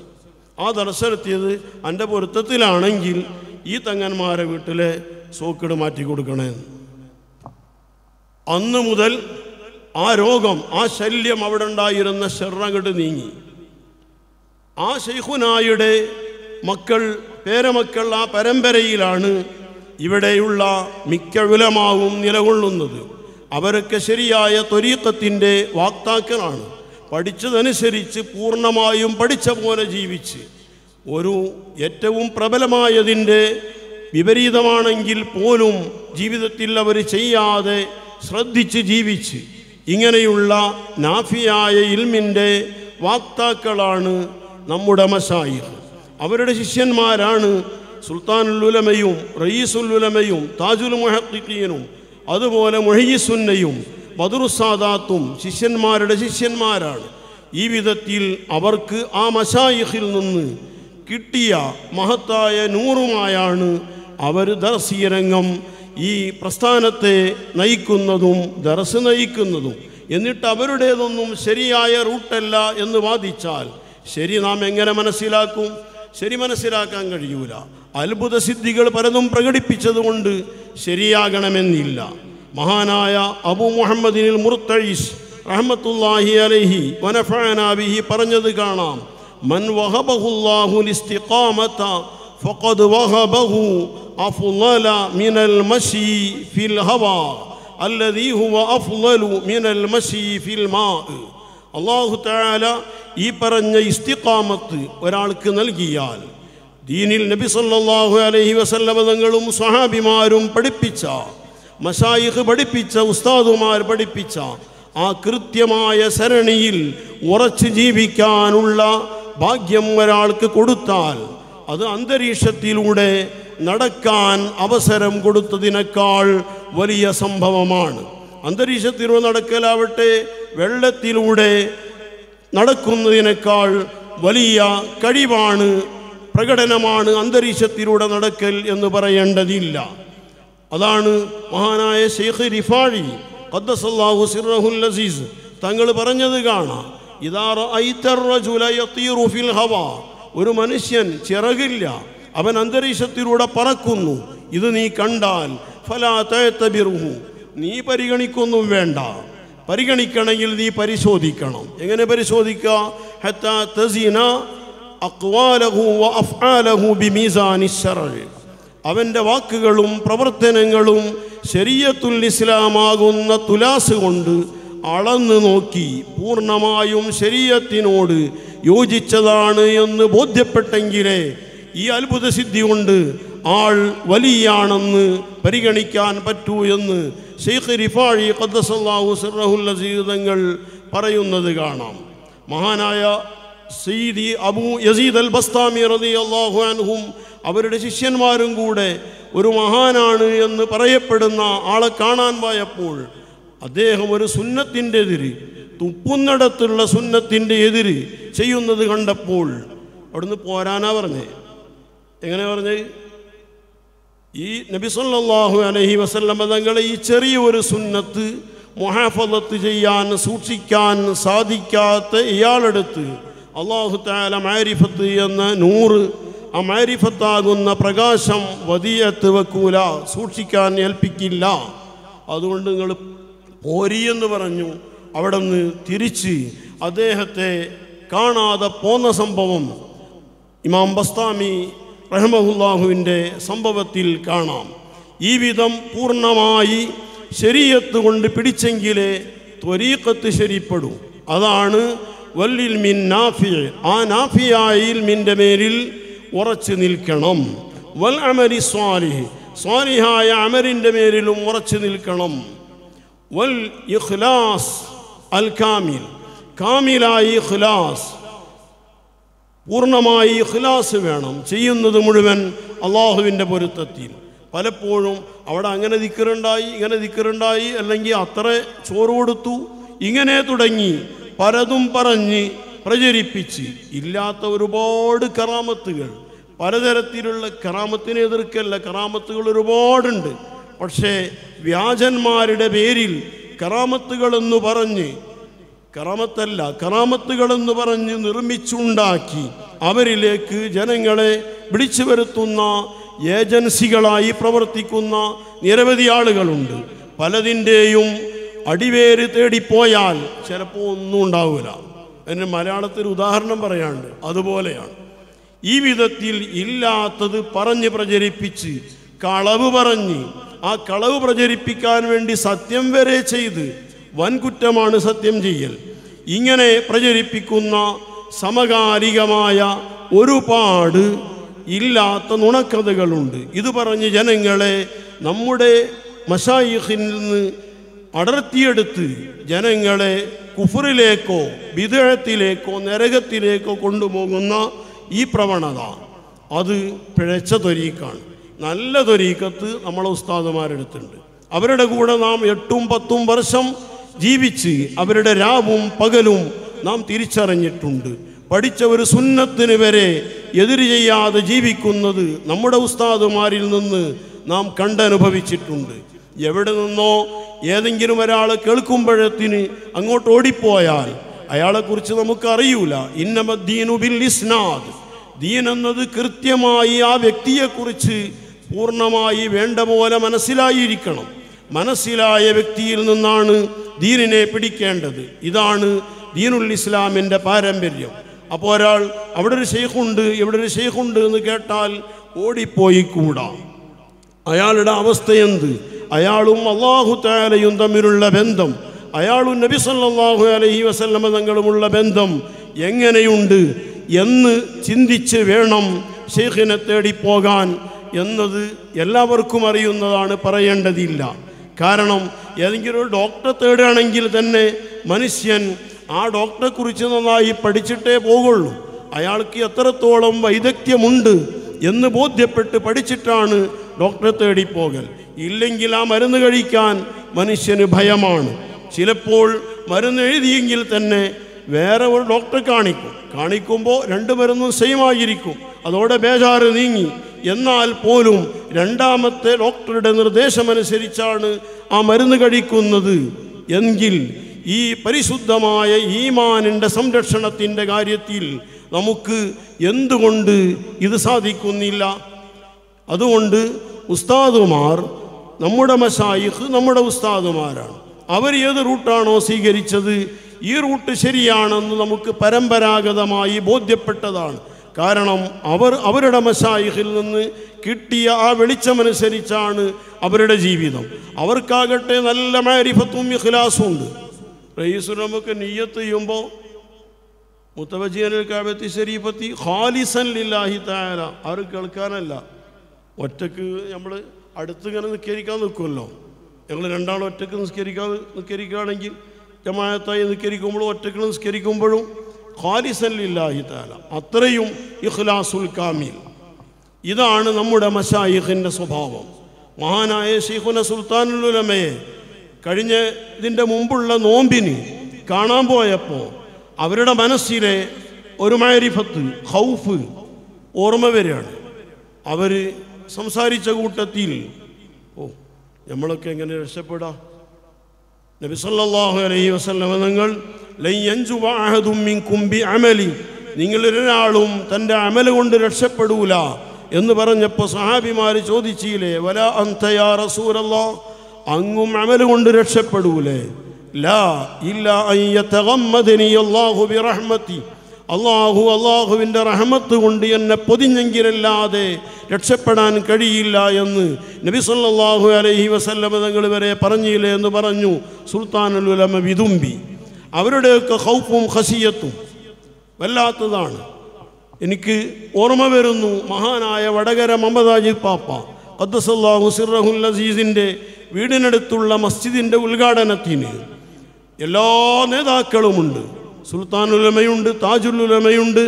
ആ ദർശനത്തിയത് എൻ്റെ പൊരുത്തത്തിലാണെങ്കിൽ ഈ തങ്ങന്മാരെ വീട്ടിലെ സോക്കിട് മാറ്റി കൊടുക്കണേ. അന്ന് മുതൽ ആ രോഗം, ആ ശല്യം, അവിടെ ഉണ്ടായിരുന്ന ശർറങ്ങട്ട് നീങ്ങി. ആ ശൈഖുനായുടെ മക്കൾ, പേരമക്കൾ, ആ പരമ്പരയിലാണ് ഇവിടെയുള്ള മിക്ക ഉലമാവും നിലകൊള്ളുന്നത്. അവരൊക്കെ ശരിയായ ത്വരീഖത്തിൻ്റെ വാക്താക്കളാണ്. പഠിച്ചതനുസരിച്ച് പൂർണ്ണമായും പഠിച്ച പോലെ ജീവിച്ച്, ഒരു ഏറ്റവും പ്രബലമായതിൻ്റെ വിപരീതമാണെങ്കിൽ പോലും ജീവിതത്തിൽ അവർ ചെയ്യാതെ ശ്രദ്ധിച്ച് ജീവിച്ച് ഇങ്ങനെയുള്ള നാഫിയായ ഇൽമിൻ്റെ വാക്താക്കളാണ് നമ്മുടെ മശായിഖ്. അവരുടെ ശിഷ്യന്മാരാണ് സുൽത്താനുൽ ഉലമയും റയീസുൽ ഉലമയും താജുൽ മുഹഖ്ഖീനും അതുപോലെ മുഹയ്യിസുന്നയും ബദറുസ്സാദാത്തും ശിഷ്യന്മാരുടെ ശിഷ്യന്മാരാണ്. ഈ വിധത്തിൽ അവർക്ക് ആ മശായിഖിൽ നിന്ന് കിട്ടിയ മഹത്തായ നൂറുമായാണ് അവർ ദർസീരംഗം, ഈ പ്രസ്ഥാനത്തെ നയിക്കുന്നതും ദർസ് നയിക്കുന്നതും. എന്നിട്ട് അവരുടേതൊന്നും ശരിയായ റൂട്ടല്ല എന്ന് വാദിച്ചാൽ ശരി നാം എങ്ങനെ മനസ്സിലാക്കും? ശരി മനസ്സിലാക്കാൻ കഴിയൂല. അത്ഭുത സിദ്ധികൾ പലതും പ്രകടിപ്പിച്ചതുകൊണ്ട് ശരിയാകണമെന്നില്ല. മഹാനായ അബൂ മുഹമ്മദിനിൽ മുർത്തഈസ് റഹ്മത്തുള്ളാഹി അലൈഹി വനഫഅനാ ബിഹി പറഞ്ഞത് കാണാം, മൻ വഹബഹുല്ലാഹുൽ ഇസ്തിഖാമത ഫഖദ് വഹബഹു അഫ്ളല മിനൽ മശി ഫിൽ ഹവാ അല്ലദീ ഹുവ അഫ്ളലു മിനൽ മശി ഫിൽ മാ. അല്ലാഹു തആല ഈ പറഞ്ഞ ഇസ്തിഖാമത്ത് ഒരാൾക്ക് നൽകിയാൽ, ദീനിൽ നബി സല്ലല്ലാഹു അലൈഹി വസല്ലമ തങ്ങളും സ്വഹാബിമാരും പഠിപ്പിച്ച, മശായിഖ് പഠിപ്പിച്ച, ഉസ്താദുമാർ പഠിപ്പിച്ച ആ കൃത്യമായ സരണിയിൽ ഉറച്ചു ജീവിക്കാനുള്ള ഭാഗ്യം ഒരാൾക്ക് കൊടുത്താൽ അത് അന്തരീക്ഷത്തിലൂടെ നടക്കാൻ അവസരം കൊടുത്തതിനേക്കാൾ വലിയ സംഭവമാണ്. അന്തരീക്ഷത്തിലൂടെ നടക്കലാവട്ടെ, വെള്ളത്തിലൂടെ നടക്കുന്നതിനേക്കാൾ വലിയ കഴിവാണ്, പ്രകടനമാണ് അന്തരീക്ഷത്തിലൂടെ നടക്കൽ എന്ന് പറയേണ്ടതില്ല. അതാണ് മഹാനായ ശൈഖ് റിഫാഴി ഖദ്ദസല്ലാഹു സിർറഹുൽ അസീസ് തങ്ങൾ പറഞ്ഞത് കാണാം. ഇദാ റഅയ്ത റജുല യതീറു ഫിൽ ഹവാ, ഒരു മനുഷ്യൻ ചിറകില്ല, അവൻ അന്തരീക്ഷത്തിലൂടെ പറക്കുന്നു, ഇത് നീ കണ്ടാൽ ഫലാ തഅതബിറുഹു, നീ പരിഗണിക്കൊന്നും വേണ്ട. പരിഗണിക്കണമെങ്കിൽ നീ പരിശോധിക്കണം. എങ്ങനെ പരിശോധിക്കുക? ഹത്താ തസീന അഖ്വാലഹു വ അഫ്ആലഹു ബിമീസാനി ശർഇ, അവൻ്റെ വാക്കുകളും പ്രവർത്തനങ്ങളും ശരീഅത്തുൽ ഇസ്ലാമാകുന്ന തുലാസ് കൊണ്ട് അളന്നു നോക്കി പൂർണ്ണമായും ശരീഅത്തിനോട് യോജിച്ചതാണ് എന്ന് ബോധ്യപ്പെട്ടെങ്കിലേ ഈ അത്ഭുത സിദ്ധി കൊണ്ട് ആൾ വലിയാണെന്ന് പരിഗണിക്കാൻ പറ്റൂ എന്ന് ശൈഖ് റിഫാഴി ഖദ്ദസല്ലാഹു സിർറഹുൽ അസീസ് തങ്ങൾ പറയുന്നത് കാണാം. മഹാനായ സയ്യിദി അബൂ യസീദ് അൽ ബസ്താമി റളിയല്ലാഹു അൻഹും അവരുടെ ശിഷ്യന്മാരും കൂടെ ഒരു മഹാനാണ് എന്ന് പറയപ്പെടുന്ന ആളെ കാണാൻ പോയപ്പോൾ അദ്ദേഹം ഒരു സുന്നത്തിൻ്റെ എതിര്, തുപ്പുന്നിടത്തുള്ള സുന്നത്തിൻ്റെ എതിര് ചെയ്യുന്നത് കണ്ടപ്പോൾ അവിടുന്ന് പോരാനാ പറഞ്ഞേ. എങ്ങനെ പറഞ്ഞേ? ഈ നബി സല്ലല്ലാഹു അലൈഹി വസല്ലം തങ്ങളെ ഈ ചെറിയ ഒരു സുന്നത്ത് മുഹാഫളത്ത് ചെയ്യാൻ, സൂക്ഷിക്കാൻ സാധിക്കാത്ത ഇയാളെടുത്ത് അല്ലാഹു തആല മാരിഫത്ത് എന്ന നൂറ്, ആ മാരിഫത്താകുന്ന പ്രകാശം വദിയത്ത് വെക്കൂല, സൂക്ഷിക്കാൻ ഏൽപ്പിക്കില്ല. അതുകൊണ്ട് നിങ്ങൾ പോരിയെന്ന് പറഞ്ഞു. അവിടെ നിന്ന് തിരിച്ച് അദ്ദേഹത്തെ കാണാതെ പോന്ന സംഭവം ഇമാം ബസ്താമി റഹ്മഹുല്ലാഹുവിൻ്റെ സംഭവത്തിൽ കാണാം. ഈ വിധം പൂർണ്ണമായി ശരീഅത്ത് കൊണ്ട് പിടിച്ചെങ്കിലേ ത്വരീഖത്ത് ശരിപ്പെടും. അതാണ് വല്ലിൽ മിൻ നാഫി, ആ നാഫിയായ ഇൽമിൻ്റെ മേലിൽ ഉറച്ചു നിൽക്കണം. വൽ അമലി സ്വാലിഹ്, സ്വാലിഹായ അമലിൻ്റെ മേലിലും ഉറച്ചു നിൽക്കണം. വൽ ഇഖ്ലാസ് അൽ കാമിൽ, കാമിലായ ഇഖ്ലാസ്, പൂർണ്ണമായി ഇഖ്ലാസ് വേണം. ചെയ്യുന്നത് മുഴുവൻ അള്ളാഹുവിൻ്റെ പൊരുത്തത്തിൽ. പലപ്പോഴും അവിടെ അങ്ങനെ ദിക്റുണ്ടായി, ഇങ്ങനെ ദിക്റുണ്ടായി, അല്ലെങ്കിൽ അത്ര ചോറ് കൊടുത്തു, ഇങ്ങനെ തുടങ്ങി പലതും പറഞ്ഞ് പ്രചരിപ്പിച്ച് ഇല്ലാത്ത ഒരുപാട് കറാമത്തുകൾ, പലതരത്തിലുള്ള കറാമത്തിനെ എതിർക്കല്ല, കറാമത്തുകൾ ഒരുപാടുണ്ട്. പക്ഷേ വ്യാജന്മാരുടെ പേരിൽ കറാമത്തുകളെന്ന് പറഞ്ഞ്, കറാമത്തല്ല കറാമത്തുകളെന്ന് പറഞ്ഞ് നിർമ്മിച്ചുണ്ടാക്കി അവരിലേക്ക് ജനങ്ങളെ വിളിച്ചു വരുത്തുന്ന ഏജൻസികളായി പ്രവർത്തിക്കുന്ന നിരവധി ആളുകളുണ്ട്. പലതിൻ്റെയും അടിവേര് തേടിപ്പോയാൽ ചിലപ്പോൾ ഒന്നും ഉണ്ടാവില്ല. അതിന് മലയാളത്തിൽ ഉദാഹരണം പറയാണ്ട് അതുപോലെയാണ്. ഈ വിധത്തിൽ ഇല്ലാത്തത് പറഞ്ഞ് പ്രചരിപ്പിച്ച് കളവ് പറഞ്ഞ് ആ കളവ് പ്രചരിപ്പിക്കാൻ വേണ്ടി സത്യം വരെ ചെയ്ത്, വൻകുറ്റമാണ് സത്യം ചെയ്യൽ. ഇങ്ങനെ പ്രചരിപ്പിക്കുന്ന സമകാലികമായ ഒരുപാട് ഇല്ലാത്ത നുണക്കഥകളുണ്ട്. ഇത് പറഞ്ഞ് ജനങ്ങളെ നമ്മുടെ മശായിഖിൽ നിന്ന് അടർത്തിയെടുത്ത് ജനങ്ങളെ കുഫറിലേക്കോ ബിദ്അത്തിലേക്കോ നരകത്തിലേക്കോ കൊണ്ടുപോകുന്ന ഈ പ്രവണത, അത് പിഴച്ച ത്വരീഖാണ്. നല്ല ത്വരീഖത്ത് നമ്മളെ ഉസ്താദുമാരെടുത്തുണ്ട്. അവരുടെ കൂടെ നാം 8-10 വർഷം ജീവിച്ച് അവരുടെ രാവും പകലും നാം തിരിച്ചറിഞ്ഞിട്ടുണ്ട്. പഠിച്ച ഒരു സുന്നത്തിന് വരെ എതിര് ചെയ്യാതെ ജീവിക്കുന്നത് നമ്മുടെ ഉസ്താദുമാരിൽ നിന്ന് നാം കണ്ടനുഭവിച്ചിട്ടുണ്ട്. എവിടെ നിന്നോ ഏതെങ്കിലും ഒരാൾ കേൾക്കുമ്പോഴത്തിന് അങ്ങോട്ട് ഓടിപ്പോയാൽ അയാളെക്കുറിച്ച് നമുക്കറിയൂല. ഇന്നമദ്ദീനു ബിൽ ഇസ്നാദ്, ദീൻ എന്നത് കൃത്യമായി ആ വ്യക്തിയെക്കുറിച്ച് പൂർണ്ണമായി വേണ്ട പോലെ മനസ്സിലായിരിക്കണം. മനസ്സിലായ വ്യക്തിയിൽ നിന്നാണ് ദീനിനെ പിടിക്കേണ്ടത്. ഇതാണ് ദീനുൽ ഇസ്ലാമിൻ്റെ പാരമ്പര്യം. അപ്പോൾ ഒരാൾ അവിടെ ഒരു ഷെയ്ഖുണ്ട് ഇവിടെ ഒരു ഷെയ്ഖുണ്ട് എന്ന് കേട്ടാൽ ഓടിപ്പോയി കൂടാ. അയാളുടെ അവസ്ഥ എന്ത്? അയാളും അല്ലാഹു തആലയും തമ്മിലുള്ള ബന്ധം, അയാളും നബി സല്ലല്ലാഹു അലൈഹി വസല്ലമ തങ്ങളുമുള്ള ബന്ധം എങ്ങനെയുണ്ട് എന്ന് ചിന്തിച്ച് വേണം ഷെയ്ഖിനെ തേടിപ്പോകാൻ എന്നത് എല്ലാവർക്കും അറിയുന്നതാണ്, പറയേണ്ടതില്ല. കാരണം ഏതെങ്കിലും ഒരു ഡോക്ടറെ തേടുകയാണെങ്കിൽ തന്നെ മനുഷ്യൻ ആ ഡോക്ടറെക്കുറിച്ച് നന്നായി പഠിച്ചിട്ടേ പോകുള്ളൂ. അയാൾക്ക് എത്രത്തോളം വൈദഗ്ധ്യമുണ്ട് എന്ന് ബോധ്യപ്പെട്ട് പഠിച്ചിട്ടാണ് ഡോക്ടറെ തേടിപ്പോകൽ. ഇല്ലെങ്കിൽ ആ മരുന്ന് കഴിക്കാൻ മനുഷ്യന് ഭയമാണ്. ചിലപ്പോൾ മരുന്ന് എഴുതിയെങ്കിൽ തന്നെ വേറെ ഒരു ഡോക്ടറെ കാണിക്കുമ്പോൾ 2 മരുന്നും സെയിം ആയിരിക്കും. അതോടെ ബേജാറ് നീങ്ങി. എന്നാൽ പോലും രണ്ടാമത്തെ ഡോക്ടറുടെ നിർദ്ദേശമനുസരിച്ചാണ് ആ മരുന്ന് കഴിക്കുന്നത് എങ്കിൽ ഈ പരിശുദ്ധമായ ഈമാനിൻ്റെ സംരക്ഷണത്തിൻ്റെ കാര്യത്തിൽ നമുക്ക് എന്തുകൊണ്ട് ഇത് സാധിക്കുന്നില്ല? അതുകൊണ്ട് ഉസ്താദുമാർ, നമ്മുടെ മശായിഖ് നമ്മുടെ ഉസ്താദുമാരാണ്. അവർ ഏത് റൂട്ടാണോ സ്വീകരിച്ചത്, ഈ റൂട്ട് ശരിയാണെന്ന് നമുക്ക് പരമ്പരാഗതമായി ബോധ്യപ്പെട്ടതാണ്. കാരണം അവരുടെ മശായിഖിൽ നിന്ന് കിട്ടിയ ആ വെളിച്ചമനുസരിച്ചാണ് അവരുടെ ജീവിതം. അവർക്കാകട്ടെ നല്ല മാരിഫത്തും ഇഖ്ലാസും ഉണ്ട്. റയീസുൽ നമുക്ക് നിയ്യത്ത് ചെയ്യുമ്പോൾ മുത്തവജ്ജിഹൽ കഅബത്തി ശരീഫത്തി ഖാലിസൻ ലില്ലാഹി തആല, ആരും കേൾക്കാനല്ല. ഒറ്റക്ക് നമ്മൾ അടുത്തിങ്ങനെ നിസ്കരിക്കാൻ നിൽക്കുമല്ലോ. ഞങ്ങൾ രണ്ടാളും ഒറ്റക്ക് നിസ്കരിക്കുകയാണെങ്കിൽ ജമാഅത്തായി നിസ്കരിക്കുമ്പോഴും ഒറ്റക്ക് നിസ്കരിക്കുമ്പോഴും ഖാലിസൻ ലില്ലാഹി തആല, അത്രയും ഇഖ്ലാസുൽ കാമിൽ. ഇതാണ് നമ്മുടെ മശായിഖിൻ്റെ സ്വഭാവം. മഹാനായ ശൈഖുന സുൽത്താനുൽ ഉലമയെ കഴിഞ്ഞ ഇതിൻ്റെ മുമ്പുള്ള നോമ്പിന് കാണാൻ പോയപ്പോൾ അവരുടെ മനസ്സിലെ ഒരു മാരിഫത്ത്, ഖൗഫ് ഓർമ്മ വരികയാണ്. അവർ സംസാരിച്ച കൂട്ടത്തിൽ നമ്മളൊക്കെ എങ്ങനെ രക്ഷപ്പെടാം? നബി സല്ലല്ലാഹു അലൈഹി വസല്ലം തങ്ങൾ ലൻ യൻജുവ അഹദും മിൻകും ബിഅമലി, നിങ്ങളൊരാളും തൻ്റെ അമൽ കൊണ്ട് രക്ഷപ്പെടൂല എന്ന് പറഞ്ഞപ്പോൾ സഹാബിമാർ ചോദിച്ചില്ലേ, വലാ അൻത യാ റസൂലല്ലാഹ്, അങ്ങും അമൽ കൊണ്ട് രക്ഷപ്പെടൂലേ? ലാ ഇല്ലാ അൻ യതഗമ്മദനി അല്ലാഹു ബിറഹ്മതി, അള്ളാഹുവിൻ്റെ റഹ്മത്ത് കൊണ്ട് എന്നെ പൊതിഞ്ഞെങ്കിലല്ലാതെ രക്ഷപ്പെടാൻ കഴിയില്ല എന്ന് നബി സല്ലല്ലാഹു അലൈഹി വസല്ലം തങ്ങൾ വരെ പറഞ്ഞില്ലേ എന്ന് പറഞ്ഞു സുൽത്താനുൽ ഉലമ വിതുമ്പി. അവരുടെയൊക്കെ ഖൗഫും ഖശിയത്തും വല്ലാത്തതാണ്. എനിക്ക് ഓർമ്മ വരുന്നു മഹാനായ വടകര മുഹമ്മദാജി പാപ്പ ഖദ്ദസല്ലാഹു സിർറഹുൽ അസീസിൻ്റെ വീടിനടുത്തുള്ള മസ്ജിദിൻ്റെ ഉദ്ഘാടനത്തിന് എല്ലാ നേതാക്കളുമുണ്ട്. സുൽത്താനുൽ ഉലമയുണ്ട്, താജുൽ ഉലമയുണ്ട്,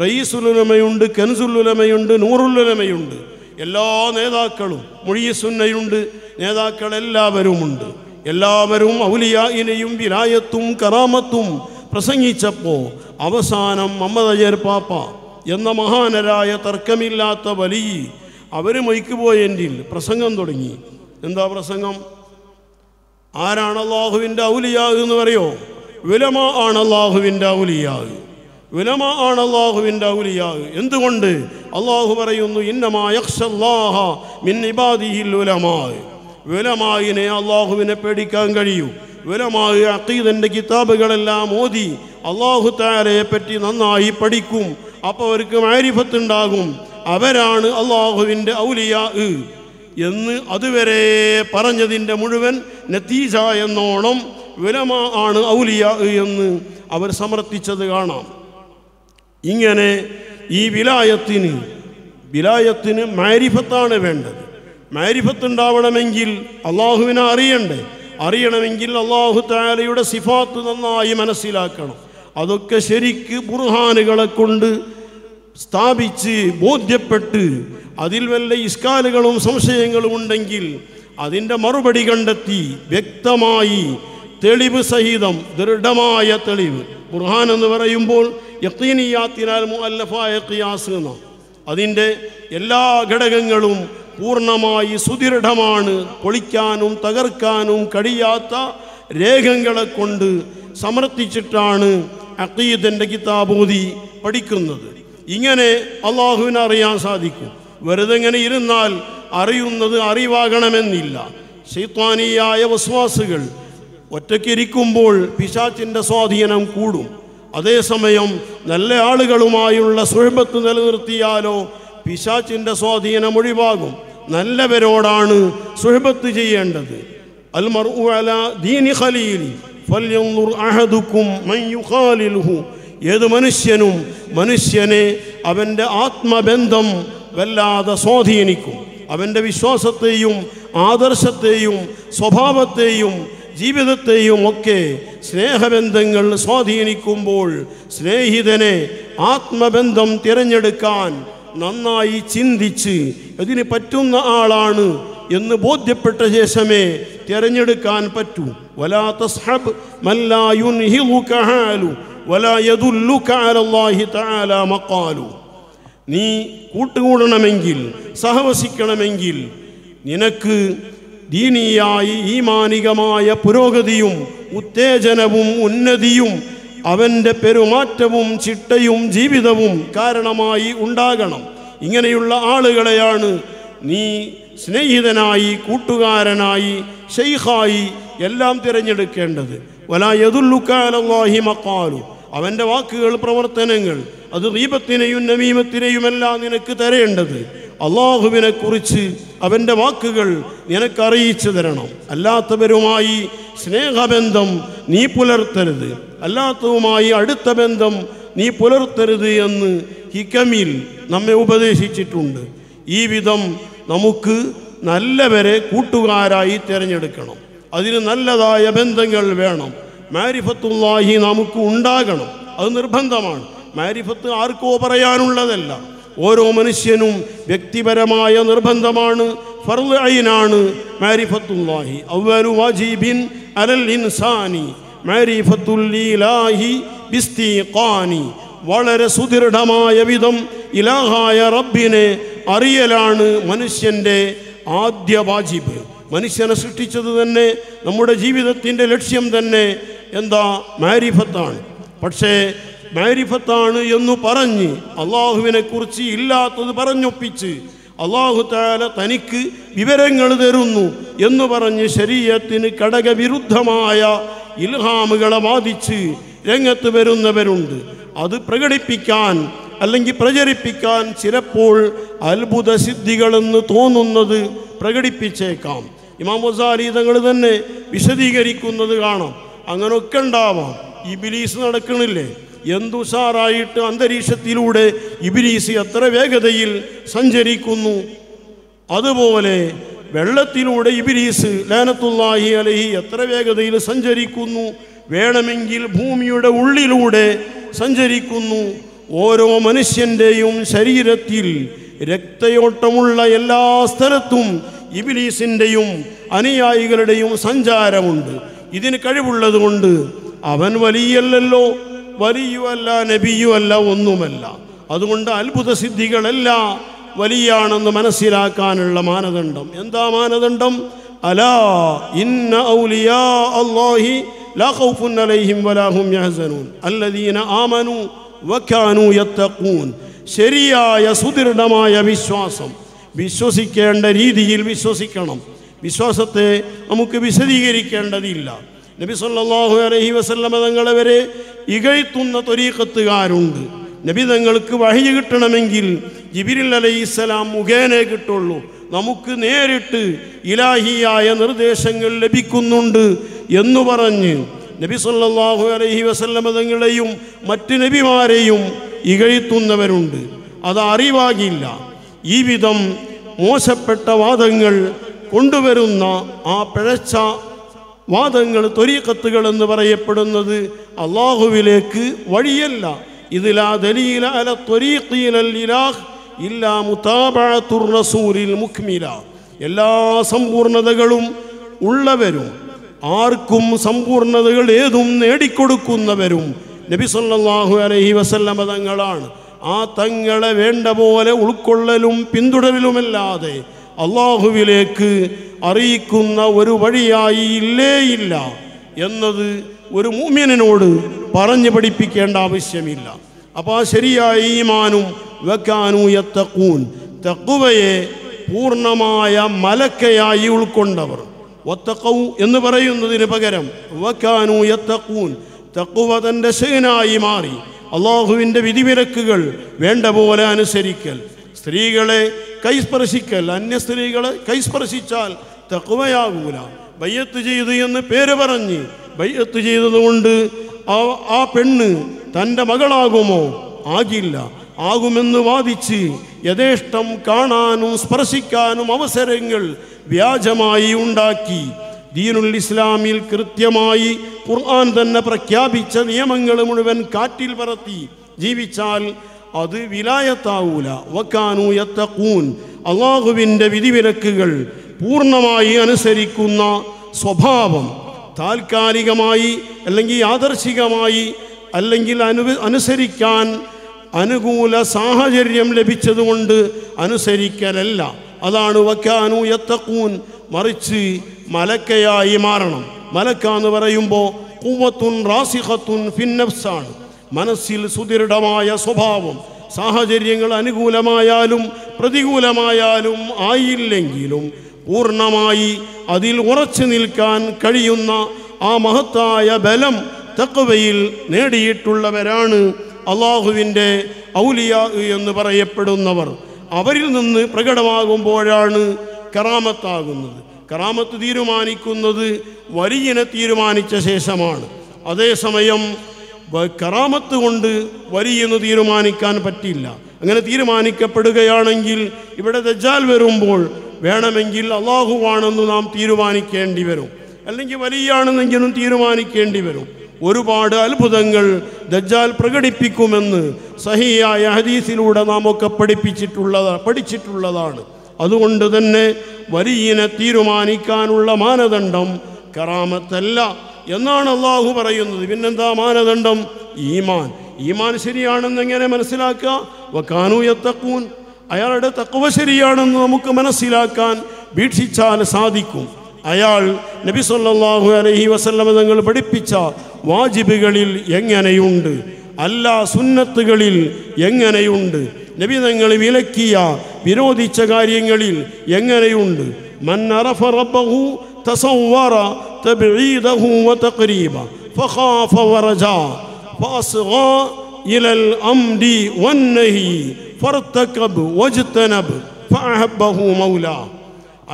റയീസുൽ ഉലമയുണ്ട്, കൻസുൽ ഉലമയുണ്ട്, നൂറുൽ ഉലമയുണ്ട്. എല്ലാ നേതാക്കളും, മുഴിയസുന്നയുണ്ട്, നേതാക്കളെല്ലാവരുമുണ്ട്. എല്ലാവരും ഔലിയായിനെയും വിലായത്തും കറാമത്തും പ്രസംഗിച്ചപ്പോൾ അവസാനം മുഹമ്മദ് അജർ പാപ്പ എന്ന മഹാനരായ തർക്കമില്ലാത്ത വലിയ അവർ മൈക്ക് പോയെങ്കിൽ പ്രസംഗം തുടങ്ങി. എന്താ പ്രസംഗം? ആരാണ് അള്ളാഹുവിൻ്റെ ഔലിയാ എന്ന് പറയോ? ഉലമ ആണ് അള്ളാഹുവിൻ്റെ ഔലിയാ, ഉലമ ആണ് അള്ളാഹുവിൻ്റെ ഔലിയാ. എന്തുകൊണ്ട്? അള്ളാഹു പറയുന്നു ഇന്നമാ യഖ്ശല്ലാഹ മിൻ ഇബാദിഹിൽ ഉലമാ, ഉലമായിനെ അള്ളാഹുവിനെ പേടിക്കാൻ കഴിയൂ. ഉലമായി അഖീദൻ്റെ കിതാബുകളെല്ലാം ഓതി അള്ളാഹു തആലയെ പറ്റി നന്നായി പഠിക്കും. അപ്പോൾ അവർക്ക് മാരിഫത്ത് ഉണ്ടാകും. അവരാണ് അള്ളാഹുവിൻ്റെ ഔലിയാ എന്ന് അതുവരെ പറഞ്ഞതിൻ്റെ മുഴുവൻ നതീജ എന്നോണം ഉലമ ആണ് ഔലിയാ എന്ന് അവർ സമർത്ഥിച്ചത് കാണാം. ഇങ്ങനെ ഈ വിലായത്തിന് മാരിഫത്താണ് വേണ്ടത്. മാരിഫത്ത് ഉണ്ടാവണമെങ്കിൽ അള്ളാഹുവിനെ അറിയണമെങ്കിൽ അള്ളാഹു തആലയുടെ സിഫാത്ത് നന്നായി മനസ്സിലാക്കണം. അതൊക്കെ ശരിക്ക് ബുർഹാനുകളെ കൊണ്ട് സ്ഥാപിച്ച് ബോധ്യപ്പെട്ട് അതിൽ വല്ല ഇസ്കാലുകളും സംശയങ്ങളും ഉണ്ടെങ്കിൽ അതിൻ്റെ മറുപടി കണ്ടെത്തി വ്യക്തമായി തെളിവ് സഹിതം ദൃഢമായ തെളിവ്. ഖുർആൻ എന്ന് പറയുമ്പോൾ യഖീനിയാത്തിനാൽ മുഅല്ലഫായ ഖിയാസ് എന്നാണ്. അതിൻ്റെ എല്ലാ ഘടകങ്ങളും പൂർണ്ണമായി സുദൃഢമാണ്. പൊളിക്കാനും തകർക്കാനും കഴിയാത്ത രേഖകളെ കൊണ്ട് സമർത്ഥിച്ചിട്ടാണ് അഖീദൻ്റെ കിതാബോധി പഠിക്കുന്നത്. ഇങ്ങനെ അള്ളാഹുവിനെ അറിയാൻ സാധിക്കും. വെറുതെ ഇങ്ങനെ ഇരുന്നാൽ അറിയുന്നത് അറിവാകണമെന്നില്ല. ശൈത്വാനിയായ വസ്വാസുകൾ ഒറ്റയ്ക്കിരിക്കുമ്പോൾ പിശാചിൻ്റെ സ്വാധീനം കൂടും. അതേസമയം നല്ല ആളുകളുമായുള്ള സുഹബത്ത് നിലനിർത്തിയാലോ പിശാചിൻ്റെ സ്വാധീനം ഒഴിവാകും. നല്ലവരോടാണ് സുഹബത്ത് ചെയ്യേണ്ടത്. അൽ മർഉ അലാ ദീനി ഖലീലി ഫൽയൻദുർ അഹദുക്കും മൻ യുഖാലിലുഹു. ഏത് മനുഷ്യനെ അവൻ്റെ ആത്മബന്ധം വല്ലാതെ സ്വാധീനിക്കും. അവൻ്റെ വിശ്വാസത്തെയും ആദർശത്തെയും സ്വഭാവത്തെയും ജീവിതത്തെയും ഒക്കെ സ്നേഹബന്ധങ്ങൾ സ്വാധീനിക്കുമ്പോൾ സ്നേഹിതനെ ആത്മബന്ധം തിരഞ്ഞെടുക്കാൻ നന്നായി ചിന്തിച്ച് ഇതിന് പറ്റുന്ന ആളാണ് എന്ന് ബോധ്യപ്പെട്ട ശേഷമേ തിരഞ്ഞെടുക്കാൻ പറ്റൂ. വലാ തസ്ഹബ് മല്ലാ യുൻഹിലുക ഹാലു വലാ യദുല്ലുക അലല്ലാഹി തആല മഖാലു. നീ കൂട്ടുകൂടണമെങ്കിൽ, സഹവസിക്കണമെങ്കിൽ നിനക്ക് ദീനീയായി ഈമാനികമായ പുരോഗതിയും ഉത്തേജനവും ഉന്നതിയും അവൻ്റെ പെരുമാറ്റവും ചിട്ടയും ജീവിതവും കാരണമായി ഉണ്ടാകണം. ഇങ്ങനെയുള്ള ആളുകളെയാണ് നീ സ്നേഹിതനായി, കൂട്ടുകാരനായി, ഷെയ്ഖായി എല്ലാം തിരഞ്ഞെടുക്കേണ്ടത്. വലാ യദുല്ലുക അലല്ലാഹി മഖാലു, അവൻ്റെ വാക്കുകൾ, പ്രവർത്തനങ്ങൾ, അത് ഗീബത്തിനെയും നമീമത്തിനെയുമെല്ലാം നിനക്ക് തരേണ്ടത് അള്ളാഹുവിനെ കുറിച്ച് അവൻ്റെ വാക്കുകൾ നിനക്കറിയിച്ചു തരണം. അല്ലാത്തവരുമായി സ്നേഹബന്ധം നീ പുലർത്തരുത്, അല്ലാത്തതുമായി അടുത്ത ബന്ധം നീ പുലർത്തരുത് എന്ന് ഹിക്കമിൽ നമ്മെ ഉപദേശിച്ചിട്ടുണ്ട്. ഈ വിധം നമുക്ക് നല്ലവരെ കൂട്ടുകാരായി തിരഞ്ഞെടുക്കണം. അതിന് നല്ലതായ ബന്ധങ്ങൾ വേണം. മാരിഫത്തുല്ലാഹി നമുക്ക് ഉണ്ടാകണം, അത് നിർബന്ധമാണ്. മാരിഫത്ത് ആർക്കോ പറയാനുള്ളതല്ല, ഓരോ മനുഷ്യനും വ്യക്തിപരമായ നിർബന്ധമാണ്, ഫർള് ഐനാണ് മാരിഫത്തുല്ലാഹി. അവ്വലു വാജിബിൻ അലൽ ഇൻസാനി മാരിഫത്തുല്ലാഹി ബിസ്തിഖാനി. വളരെ സുദൃഢമായ വിധം ഇലാഹായ റബ്ബിനെ അറിയലാണ് മനുഷ്യൻ്റെ ആദ്യ വാജിബ്. മനുഷ്യനെ സൃഷ്ടിച്ചത് തന്നെ, നമ്മുടെ ജീവിതത്തിൻ്റെ ലക്ഷ്യം തന്നെ എന്താ? മാരിഫത്താണ്. പക്ഷേ മാരിഫത്താണ് എന്ന് പറഞ്ഞ് അള്ളാഹുവിനെ കുറിച്ച് ഇല്ലാത്തത് പറഞ്ഞൊപ്പിച്ച് അള്ളാഹു തആല തനിക്ക് വിവരങ്ങൾ തരുന്നു എന്ന് പറഞ്ഞ് ശരീഅത്തിന് ഘടകവിരുദ്ധമായ ഇൽഹാമുകളെ വാദിച്ച് രംഗത്ത് വരുന്നവരുണ്ട്. അത് പ്രകടിപ്പിക്കാൻ അല്ലെങ്കിൽ പ്രചരിപ്പിക്കാൻ ചിലപ്പോൾ അത്ഭുത സിദ്ധികളെന്ന് തോന്നുന്നത് പ്രകടിപ്പിച്ചേക്കാം. ഇമാം ഗസാലി തങ്ങൾ തന്നെ വിശദീകരിക്കുന്നത് കാണാം. അങ്ങനെയൊക്കെ ഉണ്ടാവാം. ഇബ്ലീസ് നടക്കണില്ലേ, എന്തുഷാറായിട്ട് അന്തരീക്ഷത്തിലൂടെ ഇബ്ലീസ് എത്ര വേഗതയിൽ സഞ്ചരിക്കുന്നു. അതുപോലെ വെള്ളത്തിലൂടെ ഇബ്ലീസ് ലഅനത്തുല്ലാഹി അലൈഹി എത്ര വേഗതയിൽ സഞ്ചരിക്കുന്നു. വേണമെങ്കിൽ ഭൂമിയുടെ ഉള്ളിലൂടെ സഞ്ചരിക്കുന്നു. ഓരോ മനുഷ്യൻ്റെയും ശരീരത്തിൽ രക്തയോട്ടമുള്ള എല്ലാ സ്ഥലത്തും ഇബ്ലീസിൻ്റെയും അനുയായികളുടെയും സഞ്ചാരമുണ്ട്. ഇതിന് കഴിവുള്ളത് കൊണ്ട് അവൻ വലിയല്ലോ, വലിയുമല്ല, നബിയുമല്ല, ഒന്നുമല്ല. അതുകൊണ്ട് അത്ഭുത സിദ്ധികളെല്ലാം വലിയാണെന്ന് മനസ്സിലാക്കാനുള്ള മാനദണ്ഡം എന്താ? മാനദണ്ഡം അലാ ഇന്ന ഔലിയാ അല്ലാഹി ലാ ഖൗഫുൻ അലൈഹിം വലാ ഹും യഹ്സനൂൻ അല്ലദീന ആമനൂ വകാനൂ യത്തഖൂൻ. ശരിയായ സുദൃഢമായ വിശ്വാസം, വിശ്വസിക്കേണ്ട രീതിയിൽ വിശ്വസിക്കണം. വിശ്വാസത്തെ നമുക്ക് വിശദീകരിക്കേണ്ടതില്ല. നബി സല്ലല്ലാഹു അലൈഹി വസല്ലമ തങ്ങളെ വരെ ഇകഴ്ത്തുന്ന ത്വരീഖത്തുകാരുണ്ട്. നബി തങ്ങൾക്ക് വഹി കിട്ടണമെങ്കിൽ ജിബ്രീൽ അലൈഹിസ്സലാം മുഖേനേ കിട്ടുള്ളൂ. നമുക്ക് നേരിട്ട് ഇലാഹിയായ നിർദ്ദേശങ്ങൾ ലഭിക്കുന്നുണ്ട് എന്ന് പറഞ്ഞ് നബി സല്ലല്ലാഹു അലൈഹി വസല്ലമ തങ്ങളെയും മറ്റ് നബിമാരെയും ഇകഴ്ത്തുന്നവരുണ്ട്. അത് അറിവാകില്ല. ഈ വിധം മോശപ്പെട്ട വാദങ്ങൾ കൊണ്ടുവരുന്ന ആ പിഴച്ച വാദങ്ങൾ, ത്വരീഖത്തുകൾ എന്ന് പറയപ്പെടുന്നത് അള്ളാഹുവിലേക്ക് വഴിയല്ല. ഇതിലാ ദലീല അല ത്വരീഖി ഇലൽ ഇലാഹ് ഇല്ലാ മുതാബഅത്തുർ റസൂലിൽ മുക്മില. എല്ലാ സമ്പൂർണതകളും ഉള്ളവരും ആർക്കും സമ്പൂർണതകൾ ഏതും നേടിക്കൊടുക്കുന്നവരും നബി സല്ലല്ലാഹു അലൈഹി വസല്ലമ തങ്ങളാണ്. ആ തങ്ങളെ വേണ്ട പോലെ ഉൾക്കൊള്ളലും പിന്തുടരലുമല്ലാതെ അള്ളാഹുവിലേക്ക് അറിയിക്കുന്ന ഒരു വഴിയായി ഇല്ല എന്നത് ഒരു മുഅ്മിനോട് പറഞ്ഞു പഠിപ്പിക്കേണ്ട ആവശ്യമില്ല. അപ്പോൾ ആ ശരിയായ ഈമാനും വകാനൂ യത്തഖൂൻ, തഖ്വയെ പൂർണ്ണമായ മലക്കയായി ഉൾക്കൊണ്ടവർ. വത്തഖൗ എന്ന് പറയുന്നതിന് പകരം വകാനൂ യത്തഖൂൻ, തഖ്വ തൻ്റെ ശൈനായി മാറി. അള്ളാഹുവിൻ്റെ വിധിവിലക്കുകൾ വേണ്ട പോലെ അനുസരിക്കൽ, സ്ത്രീകളെ കൈസ്പർശിക്കൽ, അന്യ സ്ത്രീകളെ കൈസ്പർശിച്ചാൽ തഖ്വയാകൂല. ബയ്യത്ത് ചെയ്തു എന്ന് പേര് പറഞ്ഞ് ബയ്യത്ത് ചെയ്തതുകൊണ്ട് ആ പെണ്ണ് തൻ്റെ മകളാകുമോ? ആകില്ല. ആകുമെന്ന് വാദിച്ച് യഥേഷ്ടം കാണാനും സ്പർശിക്കാനും അവസരങ്ങൾ വ്യാജമായി ഉണ്ടാക്കി ദീനുൽ ഇസ്ലാമിൽ കൃത്യമായി ഖുർആൻ തന്നെ പ്രഖ്യാപിച്ച നിയമങ്ങൾ മുഴുവൻ കാറ്റിൽ പറത്തി ജീവിച്ചാൽ അത് വിലായത്താവൂല. വകാനൂ യത്തഖൂൻ, അള്ളാഹുവിൻ്റെ വിധിവിലക്കുകൾ പൂർണ്ണമായി അനുസരിക്കുന്ന സ്വഭാവം താൽക്കാലികമായി അല്ലെങ്കിൽ യാദർശികമായി അല്ലെങ്കിൽ അനുസരിക്കാൻ അനുകൂല സാഹചര്യം ലഭിച്ചതുകൊണ്ട് അനുസരിക്കലല്ല. അതാണ് വക്കാനു യത്തഖൂൻ, മറിച്ച് മലക്കയായി മാറണം. മലക്ക എന്ന് പറയുമ്പോൾ ഖുവ്വത്തുൻ റാസിഖത്തുൻ ഫിൻ നഫ്സാണ്, മനസ്സിൽ സുദൃഢമായ സ്വഭാവം. സാഹചര്യങ്ങൾ അനുകൂലമായാലും പ്രതികൂലമായാലും ആയില്ലെങ്കിലും പൂർണ്ണമായി അതിൽ ഉറച്ചു നിൽക്കാൻ കഴിയുന്ന ആ മഹത്തായ ബലം തഖ്വയിൽ നേടിയിട്ടുള്ളവരാണ് അള്ളാഹുവിൻ്റെ ഔലിയാ എന്ന് പറയപ്പെടുന്നവർ. അവരിൽ നിന്ന് പ്രകടമാകുമ്പോഴാണ് കറാമത്താകുന്നത്. കറാമത്ത് തീരുമാനിക്കുന്നത് വലിയനെ തീരുമാനിച്ച ശേഷമാണ്. അതേസമയം കറാമത്ത് കൊണ്ട് വലിയെന്ന് തീരുമാനിക്കാൻ പറ്റില്ല. അങ്ങനെ തീരുമാനിക്കപ്പെടുകയാണെങ്കിൽ ഇവിടെ ദജ്ജാൽ വരുമ്പോൾ വേണമെങ്കിൽ അള്ളാഹുവാണെന്ന് നാം തീരുമാനിക്കേണ്ടി വരും, അല്ലെങ്കിൽ വലിയാണെന്നെങ്കിലും തീരുമാനിക്കേണ്ടി വരും. ഒരുപാട് അത്ഭുതങ്ങൾ ദജ്ജാൽ പ്രകടിപ്പിക്കുമെന്ന് സഹിയായ ഹദീസിലൂടെ നാം ഒക്കെ പഠിച്ചിട്ടുള്ളതാണ്. അതുകൊണ്ട് തന്നെ വലിയനെ തീരുമാനിക്കാനുള്ള മാനദണ്ഡം കറാമത്തല്ല എന്നാണ് അള്ളാഹു പറയുന്നത്. പിന്നെന്താ മാനദണ്ഡം? ഈമാൻ. ഈമാൻ ശരിയാണെന്നെങ്ങനെ മനസ്സിലാക്കുക? വകാനു യത്തഖൂൻ, അയാളുടെ തഖ്വ ശരിയാണെന്ന് നമുക്ക് മനസ്സിലാക്കാൻ വീക്ഷിച്ചാൽ സാധിക്കും. അയാൾ നബി സല്ലല്ലാഹു അലൈഹി വസല്ലം തങ്ങൾ പഠിപ്പിച്ച വാജിബുകളിൽ എങ്ങനെയുണ്ട്, അല്ലാ സുന്നത്തുകളിൽ എങ്ങനെയുണ്ട്, നബി തങ്ങൾ വിലക്കിയ വിരോധിച്ച കാര്യങ്ങളിൽ എങ്ങനെയുണ്ട്. മൻ അറഫ റബ്ബഹു തസവ്വറ തബ്ഈദഹു വതഖരീബ ഫഖാഫ വറജാ ഫഅസ്ഗാ ഇലൽ അംരി വന്നഹി ഫർതകബ് വജ്തനബ് ഫഅഹബ്ബഹു മൗലാ.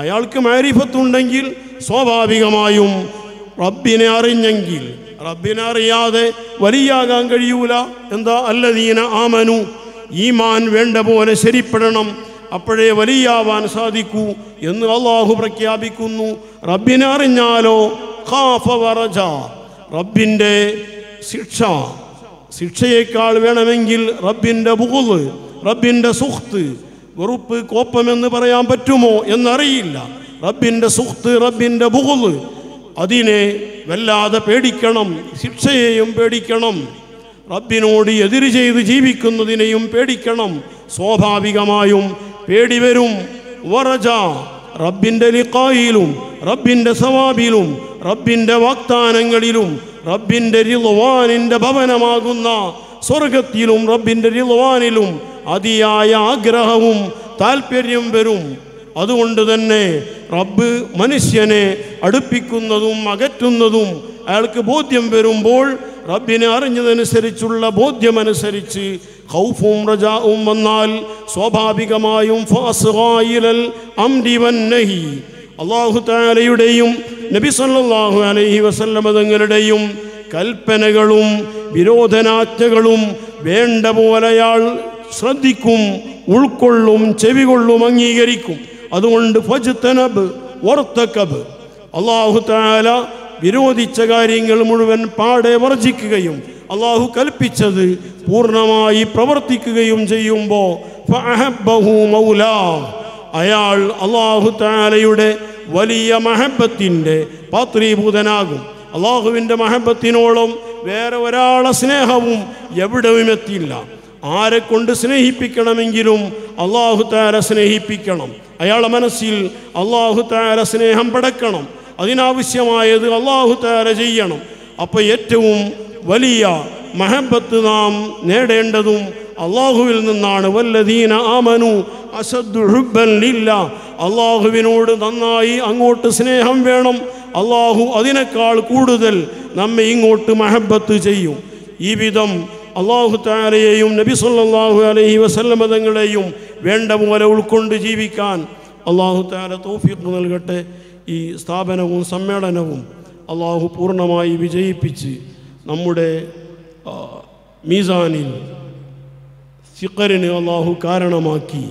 അയാൾക്ക് മാരിഫത്തുണ്ടെങ്കിൽ സ്വാഭാവികമായും റബ്ബിനെ അറിഞ്ഞെങ്കിൽ, റബ്ബിനെ അറിയാതെ വലിയാകാൻ കഴിയൂല. എന്താ? അല്ലദീന ആമനു, ഈമാൻ വേണ്ട പോലെ ശരിപ്പെടണം, അപ്പോഴേ വലിയാവാൻ സാധിക്കൂ എന്ന് അള്ളാഹു പ്രഖ്യാപിക്കുന്നു. റബ്ബിനെ അറിഞ്ഞാലോ ഖാഫ വറജ, റബ്ബിൻ്റെ ശിക്ഷയേക്കാൾ വേണമെങ്കിൽ റബ്ബിൻ്റെ ബുഗ്ള്, റബ്ബിൻ്റെ സുഖ്ത്, വെറുപ്പ്, കോപ്പമെന്ന് പറയാൻ പറ്റുമോ എന്നറിയില്ല. റബ്ബിൻ്റെ സുഖ്ത്, റബ്ബിൻ്റെ ബുഗ്ള്, അതിനെ വല്ലാതെ പേടിക്കണം. ശിക്ഷയെയും പേടിക്കണം, റബ്ബിനോട് എതിര് ചെയ്ത് ജീവിക്കുന്നതിനെയും പേടിക്കണം. സ്വാഭാവികമായും പേടി വരും. വറജ, റബ്ബിൻ്റെ ലിഖായിലും റബ്ബിൻ്റെ സവാബിലും റബ്ബിൻ്റെ വാഗ്ദാനങ്ങളിലും റബ്ബിൻ്റെ റിളവാനിൻ്റെ ഭവനമാകുന്ന സ്വർഗത്തിലും റബ്ബിൻ്റെ റിളവാനിലും അതിയായ ആഗ്രഹവും താല്പര്യം വരും. അതുകൊണ്ട് തന്നെ റബ്ബ് മനുഷ്യനെ അടുപ്പിക്കുന്നതും അകറ്റുന്നതും അയാൾക്ക് ബോധ്യം വരുമ്പോൾ റബ്ബിനെ അറിഞ്ഞതനുസരിച്ചുള്ള ബോധ്യമനുസരിച്ച് ഖൗഫും റജാഉം വന്നാൽ സ്വാഭാവികമായും ഫാസ്ഗായിലൽ അംരി വന്നഹി, അല്ലാഹു തആലയുടെയും നബി സല്ലല്ലാഹു അലൈഹി വസല്ലം തങ്ങളുടെയും കൽപ്പനകളും വിരോധനാജ്ഞകളും വേണ്ട പോലെ അയാൾ ശ്രദ്ധിക്കും, ഉൾക്കൊള്ളും, ചെവികൊള്ളും, അംഗീകരിക്കും. അതുകൊണ്ട് ഫജ്തനബ് വർതകബ്, അല്ലാഹു തആല വിരോധിച്ച കാര്യങ്ങൾ മുഴുവൻ പാടെ വർജിക്കുകയും അള്ളാഹു കൽപ്പിച്ചത് പൂർണ്ണമായി പ്രവർത്തിക്കുകയും ചെയ്യുമ്പോൾ ഫഅഹബ്ബഹു മൗലാ, അയാൾ അള്ളാഹു തആലയുടെ വലിയ മഹബത്തിൻ്റെ പാത്രീഭൂതനാകും. അള്ളാഹുവിൻ്റെ മഹബത്തിനോളം വേറെ ഒരാളെ സ്നേഹവും എവിടെയും എത്തില്ല. ആരെ കൊണ്ട് സ്നേഹിപ്പിക്കണമെങ്കിലും അള്ളാഹു തആല സ്നേഹിപ്പിക്കണം. അയാളുടെ മനസ്സിൽ അള്ളാഹു തആല സ്നേഹം പടക്കണം. അതിനാവശ്യമായത് അള്ളാഹു തആല ചെയ്യണം. അപ്പോൾ ഏറ്റവും വലിയ മഹബത്ത് നാം നേടേണ്ടതും അള്ളാഹുവിൽ നിന്നാണ്. വല്ലദീന ആമനു അശദ്ദു ഹുബ്ബൻ ലില്ലാ, അള്ളാഹുവിനോട് നന്നായി അങ്ങോട്ട് സ്നേഹം വേണം. അള്ളാഹു അതിനേക്കാൾ കൂടുതൽ നമ്മെ ഇങ്ങോട്ട് മഹബത്ത് ചെയ്യും. ഈ വിധം അള്ളാഹു തആലയെയും നബി സല്ലല്ലാഹു അലൈഹി വസല്ലം തങ്ങളെയും വേണ്ട പോലെ ഉൾക്കൊണ്ട് ജീവിക്കാൻ അള്ളാഹു തആല തൗഫീഖ് നൽകട്ടെ. ഈ സ്ഥാപനവും സമ്മേളനവും അള്ളാഹു പൂർണ്ണമായി വിജയിപ്പിച്ച് നമ്മുടെ മീസാനിൽ ഫിഖറിന് അള്ളാഹു കാരണമാക്കി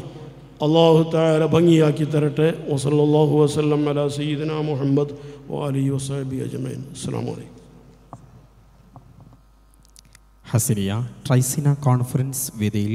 അള്ളാഹു തആല ഭംഗിയാക്കി തരട്ടെ. വസല്ലല്ലാഹു വസല്ലം അലാ സയ്യിദിനാ മുഹമ്മദ് വആലിഹി വസഹ്ബിഹി അജ്മഈൻ. അസ്സലാമു അലൈക്കും. ഹസനിയ ട്രൈസിന കോൺഫറൻസ് വേദിയിൽ